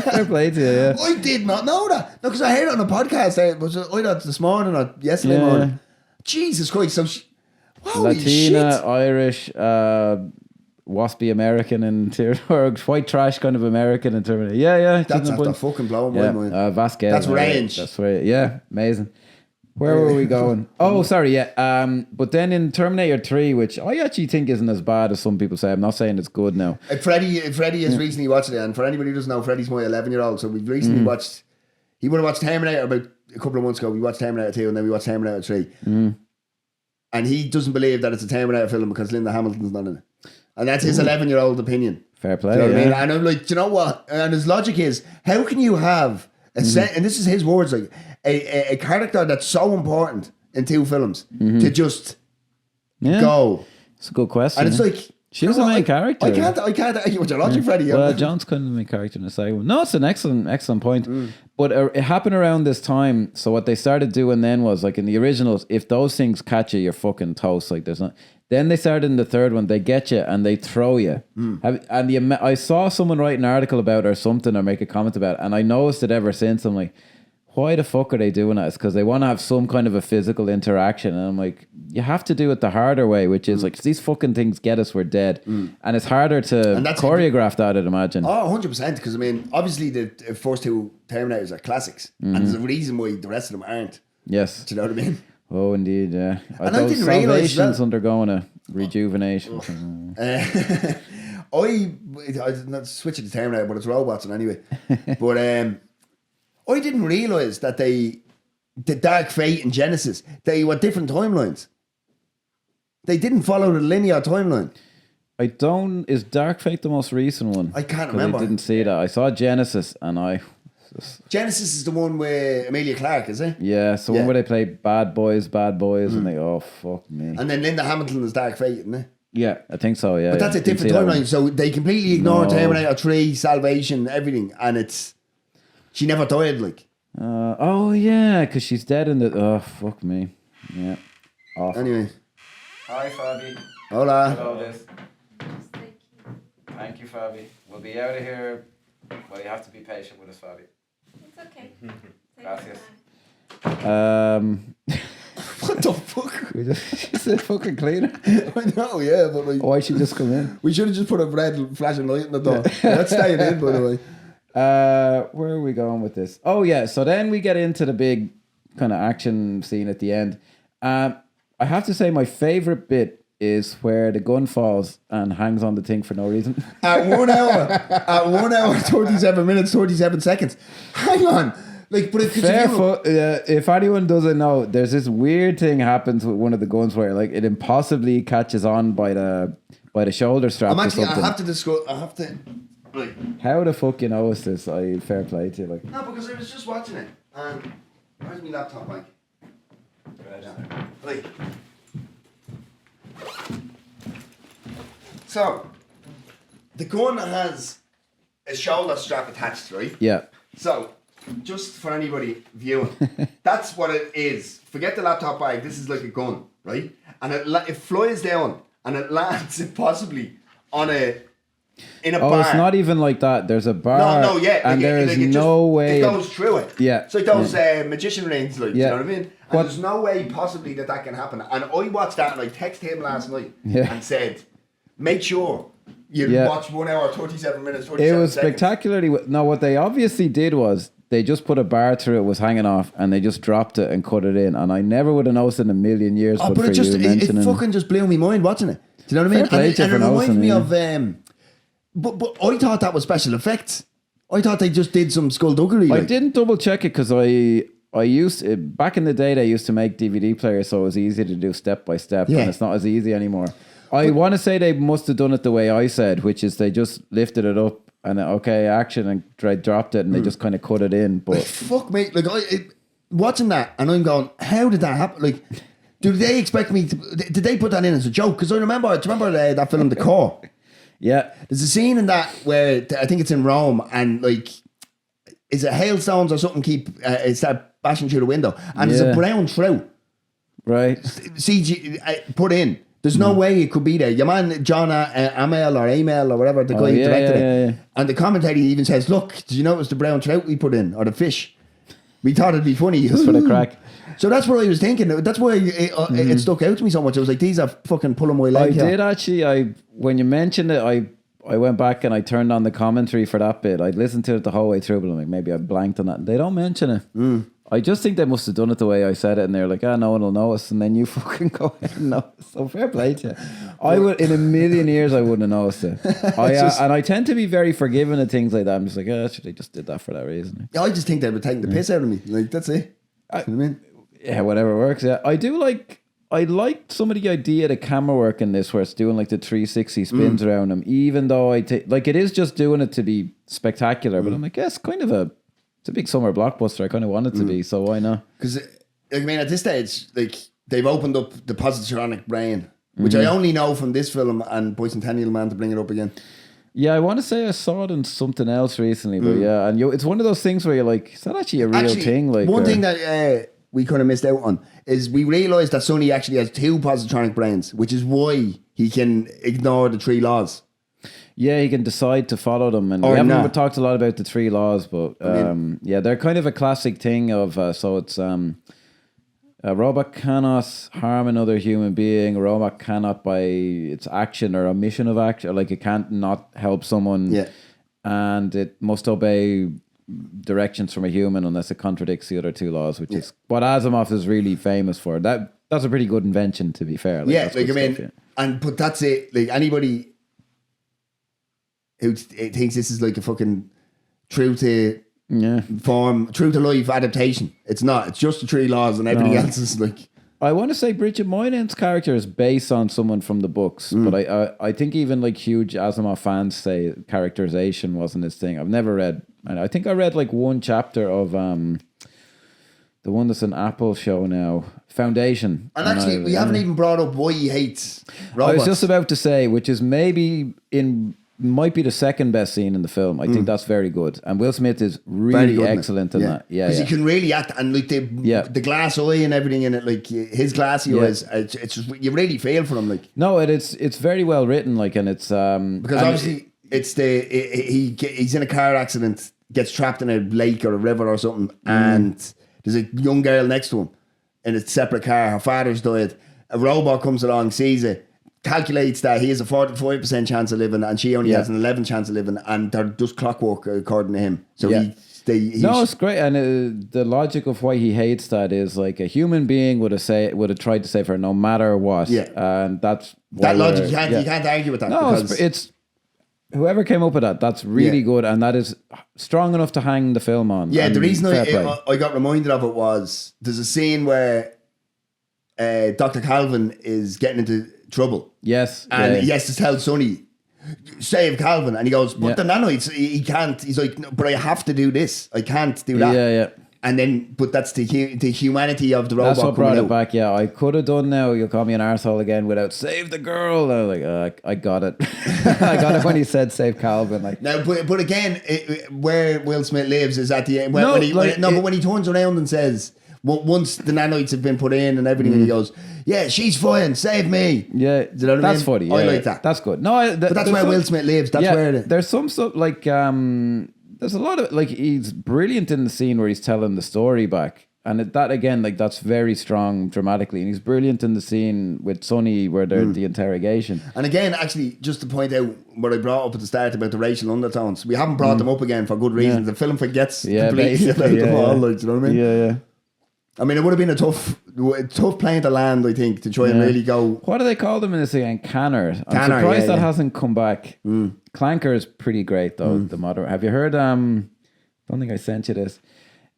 [SPEAKER 2] Fair play to you, yeah.
[SPEAKER 1] I did not know that. No, because I heard it on a podcast. It was either this morning or yesterday morning. Jesus Christ. So holy
[SPEAKER 2] Latina,
[SPEAKER 1] shit.
[SPEAKER 2] Irish, waspy American and or white trash kind of American and Terminator. Yeah.
[SPEAKER 1] That's after fucking blowing my mind.
[SPEAKER 2] Vasquez.
[SPEAKER 1] That's range.
[SPEAKER 2] That's right. Yeah, amazing. Where were we going? Oh, sorry, yeah. But then in Terminator 3, which I actually think isn't as bad as some people say. I'm not saying it's good now.
[SPEAKER 1] Freddie has recently watched it, and for anybody who doesn't know, Freddie's my 11-year-old, so we've recently watched... He would have watched Terminator about a couple of months ago. We watched Terminator 2, and then we watched Terminator 3. And he doesn't believe that it's a Terminator film because Linda Hamilton's not in it. And that's his 11-year-old opinion.
[SPEAKER 2] Fair play,
[SPEAKER 1] Do you know what I mean? And I'm like, do you know what? And his logic is, how can you have... and this is his words, like... A character that's so important in 2 films to just go.
[SPEAKER 2] It's a good question.
[SPEAKER 1] And it's like...
[SPEAKER 2] She was the main character.
[SPEAKER 1] I can't argue with your logic, Freddie.
[SPEAKER 2] Well, John's kind of the main character in the second one. No, it's an excellent point. But it happened around this time. So what they started doing then was, like in the originals, if those things catch you, you're fucking toast. Like there's not... Then they started in the third one, they get you and they throw you. I saw someone write an article about it or something or make a comment about it, and I noticed it ever since. I'm like... Why the fuck are they doing that? It's because they want to have some kind of a physical interaction. And I'm like, you have to do it the harder way, which is like, these fucking things get us, we're dead. And it's harder to choreograph that, I'd imagine.
[SPEAKER 1] Oh, 100%. Because, I mean, obviously the first 2 Terminators are classics. And there's a reason why the rest of them aren't.
[SPEAKER 2] Yes.
[SPEAKER 1] Do you know what I mean?
[SPEAKER 2] Oh, indeed, yeah.
[SPEAKER 1] And I didn't realise that.
[SPEAKER 2] Undergoing a rejuvenation.
[SPEAKER 1] I'm not switching to Terminator, but it's robots anyway. But, I didn't realise that the Dark Fate and Genesis, they were different timelines. They didn't follow the linear timeline.
[SPEAKER 2] Is Dark Fate the most recent one?
[SPEAKER 1] I can't remember.
[SPEAKER 2] I didn't see that. I saw Genesis and
[SPEAKER 1] Genesis is the one with Emilia Clarke, is it?
[SPEAKER 2] Yeah, so one where they play bad boys, and they, oh, fuck me.
[SPEAKER 1] And then Linda Hamilton is Dark Fate, isn't it?
[SPEAKER 2] Yeah, I think so, yeah.
[SPEAKER 1] But that's a different timeline, so they completely ignore Terminator 3, Salvation, everything, and it's... She never died, like.
[SPEAKER 2] Oh, yeah, because she's dead in the... Oh, fuck me. Yeah. Awful.
[SPEAKER 1] Anyway.
[SPEAKER 2] Hi, Fabi.
[SPEAKER 1] Hola.
[SPEAKER 2] Hello, Liz. Thank you, Fabi. We'll be out of here. Well, you have to be patient with us, Fabi.
[SPEAKER 4] It's okay.
[SPEAKER 2] Gracias.
[SPEAKER 1] What the fuck?
[SPEAKER 2] She's a fucking cleaner.
[SPEAKER 1] I know, yeah, but like...
[SPEAKER 2] Why she just come in?
[SPEAKER 1] We should have just put a red flashing light in the door. That's staying in, by the way.
[SPEAKER 2] Where are we going with this? Oh yeah, so then we get into the big kind of action scene at the end. I have to say my favorite bit is where the gun falls and hangs on the thing for no reason. At
[SPEAKER 1] 1 hour, 37 minutes, 37 seconds. Hang on. Like, but
[SPEAKER 2] if anyone doesn't know, there's this weird thing happens with one of the guns where like it impossibly catches on by the shoulder strap.
[SPEAKER 1] I
[SPEAKER 2] something.
[SPEAKER 1] have to discuss. I have to. Like,
[SPEAKER 2] how the fuck you know is this? Fair play to you. Like,
[SPEAKER 1] no, because I was just watching it, and where's my laptop, Mike? Like, so the gun has a shoulder strap attached, right?
[SPEAKER 2] Yeah.
[SPEAKER 1] So, just for anybody viewing, that's what it is. Forget the laptop bag. This is like a gun, right? And it flies down and it lands possibly on in a bar.
[SPEAKER 2] It's not even like that. There's a bar.
[SPEAKER 1] No, yeah.
[SPEAKER 2] And there is no way.
[SPEAKER 1] It goes through it.
[SPEAKER 2] Yeah.
[SPEAKER 1] It's like those magician rings, like, you know what I mean? And there's no way possibly that can happen. And I watched that and I texted him last night and said, make sure you watch 1 hour, 37 minutes, 47
[SPEAKER 2] It was
[SPEAKER 1] seconds.
[SPEAKER 2] spectacularly. No, what they obviously did was they just put a bar through it, was hanging off, and they just dropped it and cut it in. And I never would have noticed in a million years.
[SPEAKER 1] But it fucking just blew my mind watching it. Do you know what I mean? And it reminded me of. But I thought that was special effects. I thought they just did some skullduggery.
[SPEAKER 2] I didn't double check it because I used back in the day they used to make DVD players, so it was easy to do step by step, and it's not as easy anymore. I want to say they must have done it the way I said, which is they just lifted it up and action, and dropped it, and they just kind of cut it in. But
[SPEAKER 1] fuck me, like watching that, and I'm going, how did that happen? Like, do they expect me to? Did they put that in as a joke? Because I remember that film, The Core.
[SPEAKER 2] Yeah,
[SPEAKER 1] there's a scene in that where I think it's in Rome, and like, is it hailstones or something? Start bashing through the window, and there's a brown trout,
[SPEAKER 2] right?
[SPEAKER 1] CG put in. There's no way it could be there. Your man John Amel or whatever, the guy who directed it, and the commentator even says, "Look, did you notice the brown trout we put in, or the fish? We thought it'd be funny
[SPEAKER 2] just for the crack."
[SPEAKER 1] So that's what I was thinking. That's why it stuck out to me so much. I was like, these are fucking pulling my leg.
[SPEAKER 2] I did actually. When you mentioned it, I went back and I turned on the commentary for that bit. I'd listened to it the whole way through, but I'm like, maybe I blanked on that. They don't mention it. I just think they must have done it the way I said it, and they're like, no one will notice, and then you fucking go ahead and notice. So fair play to you. I would, in a million years, I wouldn't have noticed it. And I tend to be very forgiving of things like that. I'm just like, actually, they just did that for that reason.
[SPEAKER 1] I just think they were taking the piss out of me. Like, that's it. You know what I mean?
[SPEAKER 2] Yeah, whatever works. Yeah, I liked some of the idea of the camera work in this, where it's doing like the 360 spins around them, even though it is just doing it to be spectacular. But I'm like, it's kind of it's a big summer blockbuster. I kind of want it to be, so why not?
[SPEAKER 1] Because I mean, at this stage, like, they've opened up the positronic brain, which I only know from this film and Bicentennial Man, to bring it up again.
[SPEAKER 2] Yeah, I want to say I saw it in something else recently, but yeah, and it's one of those things where you're like, is that actually a real thing? Like,
[SPEAKER 1] one thing that we kind of missed out on is we realised that Sonny actually has 2 positronic brains, which is why he can ignore the 3 laws.
[SPEAKER 2] Yeah, he can decide to follow them, and we haven't talked a lot about the 3 laws, but they're kind of a classic thing of so it's a robot cannot harm another human being. A robot cannot, by its action or omission of action, or like it can't not help someone, and it must obey directions from a human unless it contradicts the other 2 laws, which is what Asimov is really famous for. That's a pretty good invention, to be fair.
[SPEAKER 1] But that's it. Like, anybody who thinks this is like a fucking true to life adaptation, it's not. It's just the 3 laws, and everything else is like.
[SPEAKER 2] I want to say Bridget Moynihan's character is based on someone from the books, but I think even like huge Asimov fans say characterization wasn't his thing. I've never read, and I think I read like one chapter of the one that's an Apple show now, Foundation.
[SPEAKER 1] And actually, we haven't even brought up why he hates robots.
[SPEAKER 2] I was just about to say, which is might be the second best scene in the film. I think that's very good, and Will Smith is really excellent in that. Yeah,
[SPEAKER 1] because he can really act, and like the glass eye and everything in it, like his glassy eyes. It's just, you really feel for him. Like,
[SPEAKER 2] no, it's very well written. Like, and it's
[SPEAKER 1] because obviously it's he's in a car accident, gets trapped in a lake or a river or something, and there's a young girl next to him in a separate car. Her father's died. A robot comes along, sees it, calculates that he has a 45% chance of living, and she only has an 11% chance of living, and they're just clockwork according to him. So it's great, and
[SPEAKER 2] the logic of why he hates that is like a human being would have tried to save her no matter what. And that's
[SPEAKER 1] that logic. You can't argue with that.
[SPEAKER 2] No, it's whoever came up with that, that's really good, and that is strong enough to hang the film on.
[SPEAKER 1] Yeah, the reason
[SPEAKER 2] fair play.
[SPEAKER 1] I got reminded of it was there's a scene where Dr. Calvin is getting into trouble.
[SPEAKER 2] Yes.
[SPEAKER 1] And he has to tell Sonny, save Calvin. And he goes, but the nanoids, he can't. He's like, no, but I have to do this. I can't do that.
[SPEAKER 2] Yeah.
[SPEAKER 1] And then, but that's the humanity of the robot.
[SPEAKER 2] That's what brought
[SPEAKER 1] coming
[SPEAKER 2] it back. Yeah, I could have done now. You'll call me an arsehole again without save the girl. I was like, I got it. I got it when he said save Calvin. Like
[SPEAKER 1] now, but again, where Will Smith lives is at the end. But when he turns around and says, once the nanoids have been put in and everything, and he goes, yeah, she's fine, save me.
[SPEAKER 2] Yeah,
[SPEAKER 1] do you know what
[SPEAKER 2] that's
[SPEAKER 1] I mean?
[SPEAKER 2] funny. Yeah,
[SPEAKER 1] I like that.
[SPEAKER 2] That's good. No,
[SPEAKER 1] but that's where Will Smith lives. That's where
[SPEAKER 2] there's some stuff like there's a lot of like he's brilliant in the scene where he's telling the story back, and that again, like that's very strong dramatically, and he's brilliant in the scene with Sonny where they're the interrogation. And
[SPEAKER 1] again, actually, just to point out what I brought up at the start about the racial undertones, we haven't brought them up again for good reasons. The film forgets completely about them all. Like, do you know what I mean?
[SPEAKER 2] Yeah.
[SPEAKER 1] I mean, it would have been a tough plane to land, I think, to try and really go.
[SPEAKER 2] What do they call them in this again? Canner. I'm surprised that hasn't come back. Clanker is pretty great though. The modern. Have you heard? Don't think I sent you this.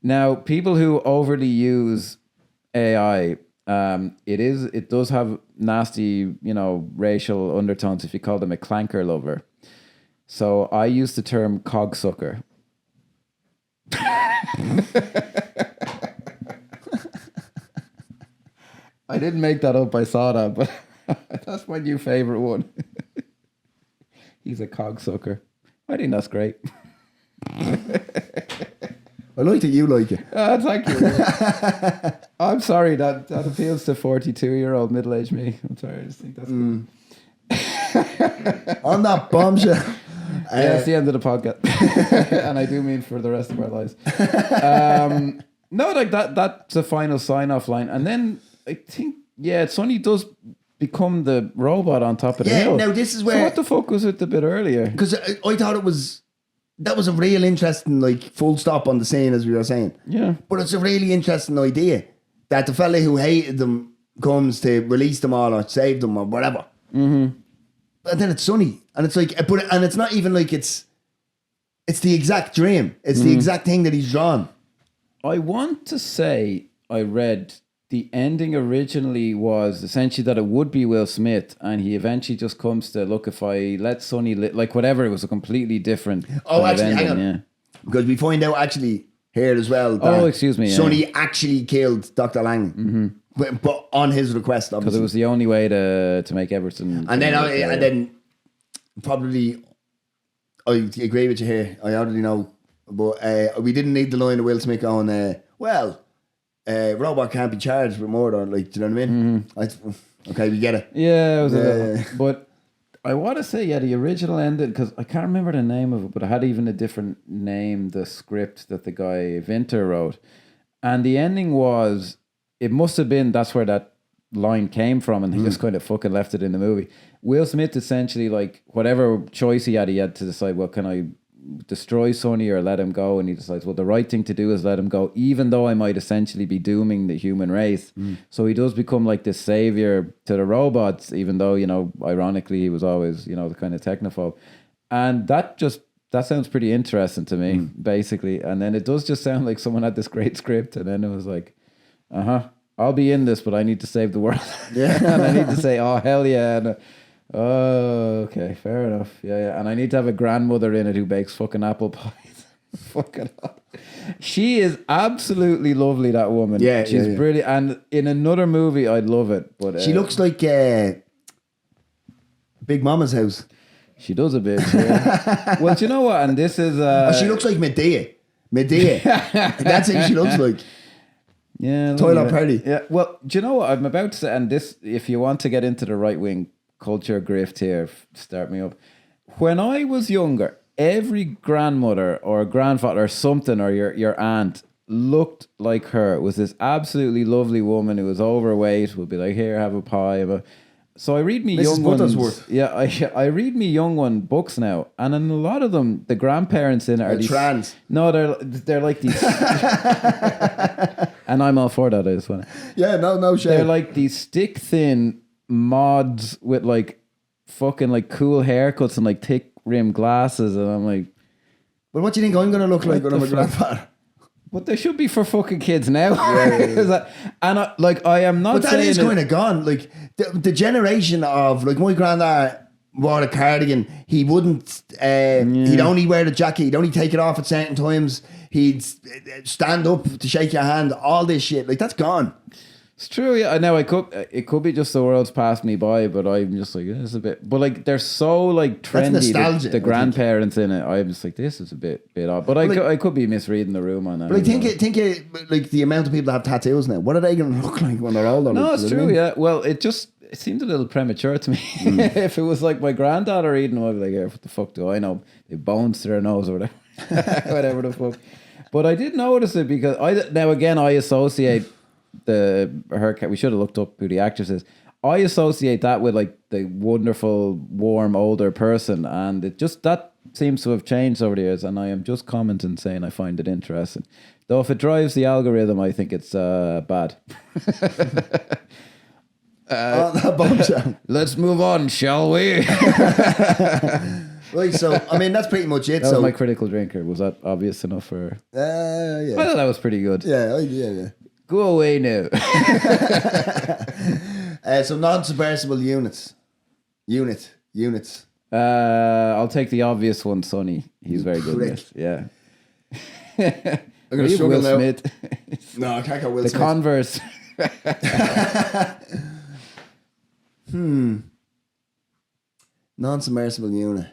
[SPEAKER 2] Now, people who overly use AI, it does have nasty, racial undertones. If you call them a clanker lover, so I use the term cogsucker. I didn't make that up. I saw that, but that's my new favorite one. He's a cogsucker. I think that's great.
[SPEAKER 1] I like that you like it.
[SPEAKER 2] Thank you. I'm sorry that appeals to 42-year-old middle-aged me. I'm sorry. I just think that's good.
[SPEAKER 1] On that bombshell.
[SPEAKER 2] That's the end of the podcast. And I do mean for the rest of our lives. No, like that's the final sign-off line. And then I think, Sonny does become the robot on top of the hill.
[SPEAKER 1] Now this is where...
[SPEAKER 2] So what the fuck was it the bit earlier?
[SPEAKER 1] Because I thought that was a real interesting, like, full stop on the scene, as we were saying.
[SPEAKER 2] Yeah.
[SPEAKER 1] But it's a really interesting idea that the fella who hated them comes to release them all or save them or whatever. Mm-hmm. And then it's Sonny. And it's like, and it's not even like it's the exact dream. It's the exact thing that he's drawn.
[SPEAKER 2] I want to say I read the ending originally was essentially that it would be Will Smith, and he eventually just comes to, look, if I let Sonny like whatever, it was a completely different
[SPEAKER 1] actually,
[SPEAKER 2] ending,
[SPEAKER 1] hang on. Because we find out actually here as well that
[SPEAKER 2] excuse me,
[SPEAKER 1] Sonny actually killed Dr. Lang, but on his request, obviously.
[SPEAKER 2] Because it was the only way to make Everton.
[SPEAKER 1] And then probably I agree with you here. I already know, but we didn't need the line of Will Smith going, robot can't be charged with murder, like, do you know what I mean? Okay, we get it.
[SPEAKER 2] Yeah, it was but I want to say, the original ended, because I can't remember the name of it, but it had even a different name, the script that the guy Vinter wrote. And the ending was, it must have been, that's where that line came from, and he just kind of fucking left it in the movie. Will Smith essentially, like, whatever choice he had to decide, well, can I destroy Sonny or let him go? And he decides, well, the right thing to do is let him go, even though I might essentially be dooming the human race. So he does become like this savior to the robots, even though, ironically, he was always, the kind of technophobe. And that sounds pretty interesting to me, basically. And then it does just sound like someone had this great script, and then it was like, I'll be in this, but I need to save the world. And I need to say, oh, hell yeah. And, okay, fair enough. Yeah. And I need to have a grandmother in it who bakes fucking apple pies. Fucking hell. She is absolutely lovely, that woman.
[SPEAKER 1] Yeah,
[SPEAKER 2] she's brilliant. And in another movie, I'd love it. But
[SPEAKER 1] she looks like Big Mama's house.
[SPEAKER 2] She does a bit. Yeah. Well, do you know what? And this is
[SPEAKER 1] she looks like Medea. That's who she looks like.
[SPEAKER 2] Yeah,
[SPEAKER 1] Toilet Party.
[SPEAKER 2] Yeah. Well, do you know what I'm about to say? And this, if you want to get into the right wing culture grift here, start me up. When I was younger, every grandmother or grandfather or something, or your aunt looked like her. It was this absolutely lovely woman who was overweight, would be like, here, have a pie. So I read me young ones. Yeah, I read me young one books now, and in a lot of them, the grandparents in it are these
[SPEAKER 1] trans.
[SPEAKER 2] No, they're like these, and I'm all for that. I just want.
[SPEAKER 1] Yeah, no shame.
[SPEAKER 2] They're like these stick thin mods with like fucking like cool haircuts and like thick rimmed glasses, and I'm like,
[SPEAKER 1] But what do you think I'm going to look like when I'm a grandfather?
[SPEAKER 2] but they should be for fucking kids now.
[SPEAKER 1] Yeah.
[SPEAKER 2] And I am not.
[SPEAKER 1] But that
[SPEAKER 2] saying
[SPEAKER 1] is kind of gone. Like the generation of like my granddad wore a cardigan. He wouldn't. He'd only wear the jacket. He'd only take it off at certain times. He'd stand up to shake your hand. All this shit, like that's gone.
[SPEAKER 2] It's true, yeah. I know it could be just the world's passed me by, but I'm just like, this is a bit. But like, they're so like trendy.
[SPEAKER 1] That's nostalgia,
[SPEAKER 2] The grandparents in it. I'm just like, this is a bit odd. But I could be misreading the room on that.
[SPEAKER 1] But I think like the amount of people that have tattoos now. What are they going to look like when they're older?
[SPEAKER 2] No,
[SPEAKER 1] like,
[SPEAKER 2] it's true. Yeah. Well, it seemed a little premature to me. If it was like my granddaughter reading them, I'd be like, yeah, what the fuck do I know? They bones to their nose or whatever, whatever the fuck. But I did notice it because I associate we should have looked up who the actress is. I associate that with like the wonderful, warm, older person, and it just that seems to have changed over the years. And I am just commenting saying I find it interesting, though if it drives the algorithm, I think it's bad.
[SPEAKER 1] That bombshell.
[SPEAKER 2] Let's move on, shall we?
[SPEAKER 1] Right, so I mean that's pretty much it.
[SPEAKER 2] That was my critical drinker. Was that obvious enough for?
[SPEAKER 1] Yeah.
[SPEAKER 2] I thought that was pretty good.
[SPEAKER 1] Yeah.
[SPEAKER 2] Go away now.
[SPEAKER 1] So non-submersible units.
[SPEAKER 2] I'll take the obvious one, Sonny. He's very good at it. Yeah.
[SPEAKER 1] I'm gonna struggle
[SPEAKER 2] Will
[SPEAKER 1] now.
[SPEAKER 2] Smith.
[SPEAKER 1] No, I can't go Will
[SPEAKER 2] The
[SPEAKER 1] Smith.
[SPEAKER 2] Converse.
[SPEAKER 1] Non-submersible unit.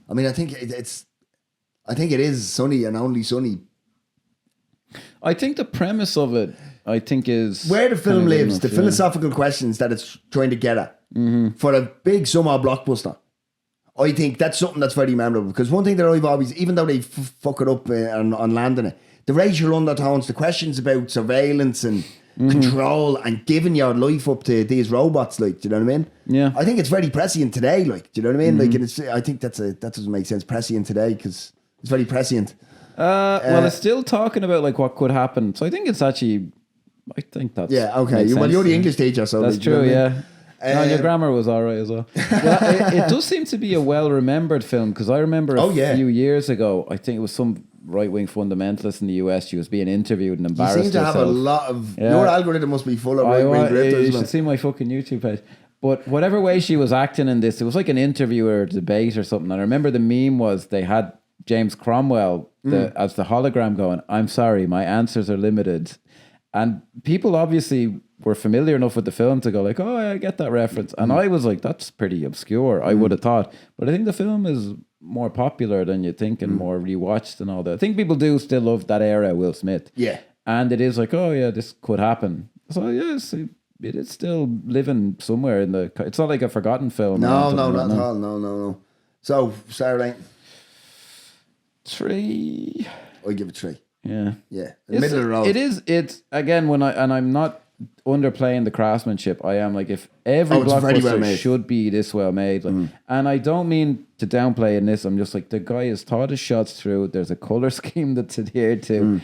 [SPEAKER 1] I mean, I think it is Sonny and only Sonny.
[SPEAKER 2] I think the premise of it, is
[SPEAKER 1] Where the film
[SPEAKER 2] kinda good
[SPEAKER 1] lives,
[SPEAKER 2] enough,
[SPEAKER 1] the philosophical questions that it's trying to get at for a big summer blockbuster. I think that's something that's very memorable because one thing that I've always, even though they fuck it up on landing it, the racial undertones, the questions about surveillance and control and giving your life up to these robots, like, do you know what I mean?
[SPEAKER 2] Yeah.
[SPEAKER 1] I think it's very prescient today, like, do you know what I mean? Like, and I think that doesn't make sense, prescient today, because it's very prescient.
[SPEAKER 2] Well, it's still talking about like what could happen. So I think it's actually, I think that's
[SPEAKER 1] okay.
[SPEAKER 2] makes
[SPEAKER 1] Well,
[SPEAKER 2] sense.
[SPEAKER 1] you're the English teacher, so
[SPEAKER 2] That's
[SPEAKER 1] like, do you know
[SPEAKER 2] true.
[SPEAKER 1] what I mean?
[SPEAKER 2] Yeah. No, your grammar was all right as well. Well, it does seem to be a well-remembered film because I remember a few years ago, I think it was some right-wing fundamentalist in the US. She was being interviewed and
[SPEAKER 1] You
[SPEAKER 2] embarrassed
[SPEAKER 1] seem to have a
[SPEAKER 2] herself.
[SPEAKER 1] lot of... Your algorithm must be full of right-wing
[SPEAKER 2] You
[SPEAKER 1] grifters.
[SPEAKER 2] should see my fucking YouTube page. But whatever way she was acting in this, it was like an interview or debate or something. And I remember the meme was they had James Cromwell as the hologram going, "I'm sorry, my answers are limited." And people obviously were familiar enough with the film to go like, "Oh, I get that reference." And I was like, that's pretty obscure, I would have thought. But I think the film is more popular than you think and more rewatched and all that. I think people do still love that era, Will Smith.
[SPEAKER 1] Yeah.
[SPEAKER 2] And it is like, oh yeah, this could happen. So yes, it is still living somewhere in the... It's not like a forgotten film.
[SPEAKER 1] No, not at all. No. So, Saturday,
[SPEAKER 2] 3.
[SPEAKER 1] I give it 3.
[SPEAKER 2] Yeah.
[SPEAKER 1] Yeah. In the middle of the road.
[SPEAKER 2] It's again, I'm not underplaying the craftsmanship. I am like, if every
[SPEAKER 1] it's very well
[SPEAKER 2] blockbuster
[SPEAKER 1] made.
[SPEAKER 2] should be this well made. Like, and I don't mean to downplay in this. I'm just like, the guy has thought his shots through. There's a color scheme that's adhered to.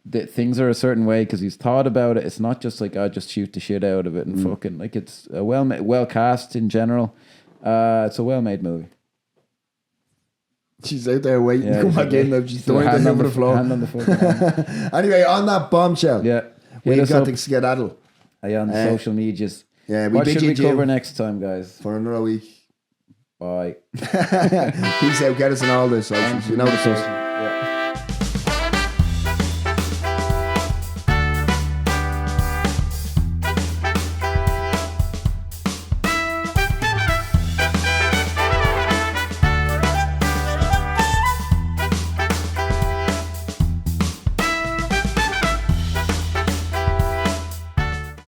[SPEAKER 2] The things are a certain way because he's thought about it. It's not just like, I just shoot the shit out of it and fucking, like, it's a well cast in general. It's a well made movie.
[SPEAKER 1] She's out there waiting to come back in. Now she's throwing the over the floor.
[SPEAKER 2] Hand on the fucking
[SPEAKER 1] Anyway, on that bombshell,
[SPEAKER 2] Yeah.
[SPEAKER 1] we've got to skedaddle.
[SPEAKER 2] On social medias.
[SPEAKER 1] Yeah, we
[SPEAKER 2] What
[SPEAKER 1] bid
[SPEAKER 2] should
[SPEAKER 1] you
[SPEAKER 2] we
[SPEAKER 1] adieu
[SPEAKER 2] cover next time, guys?
[SPEAKER 1] for another week.
[SPEAKER 2] Bye.
[SPEAKER 1] Peace out. Get us on all this. You know the stuff.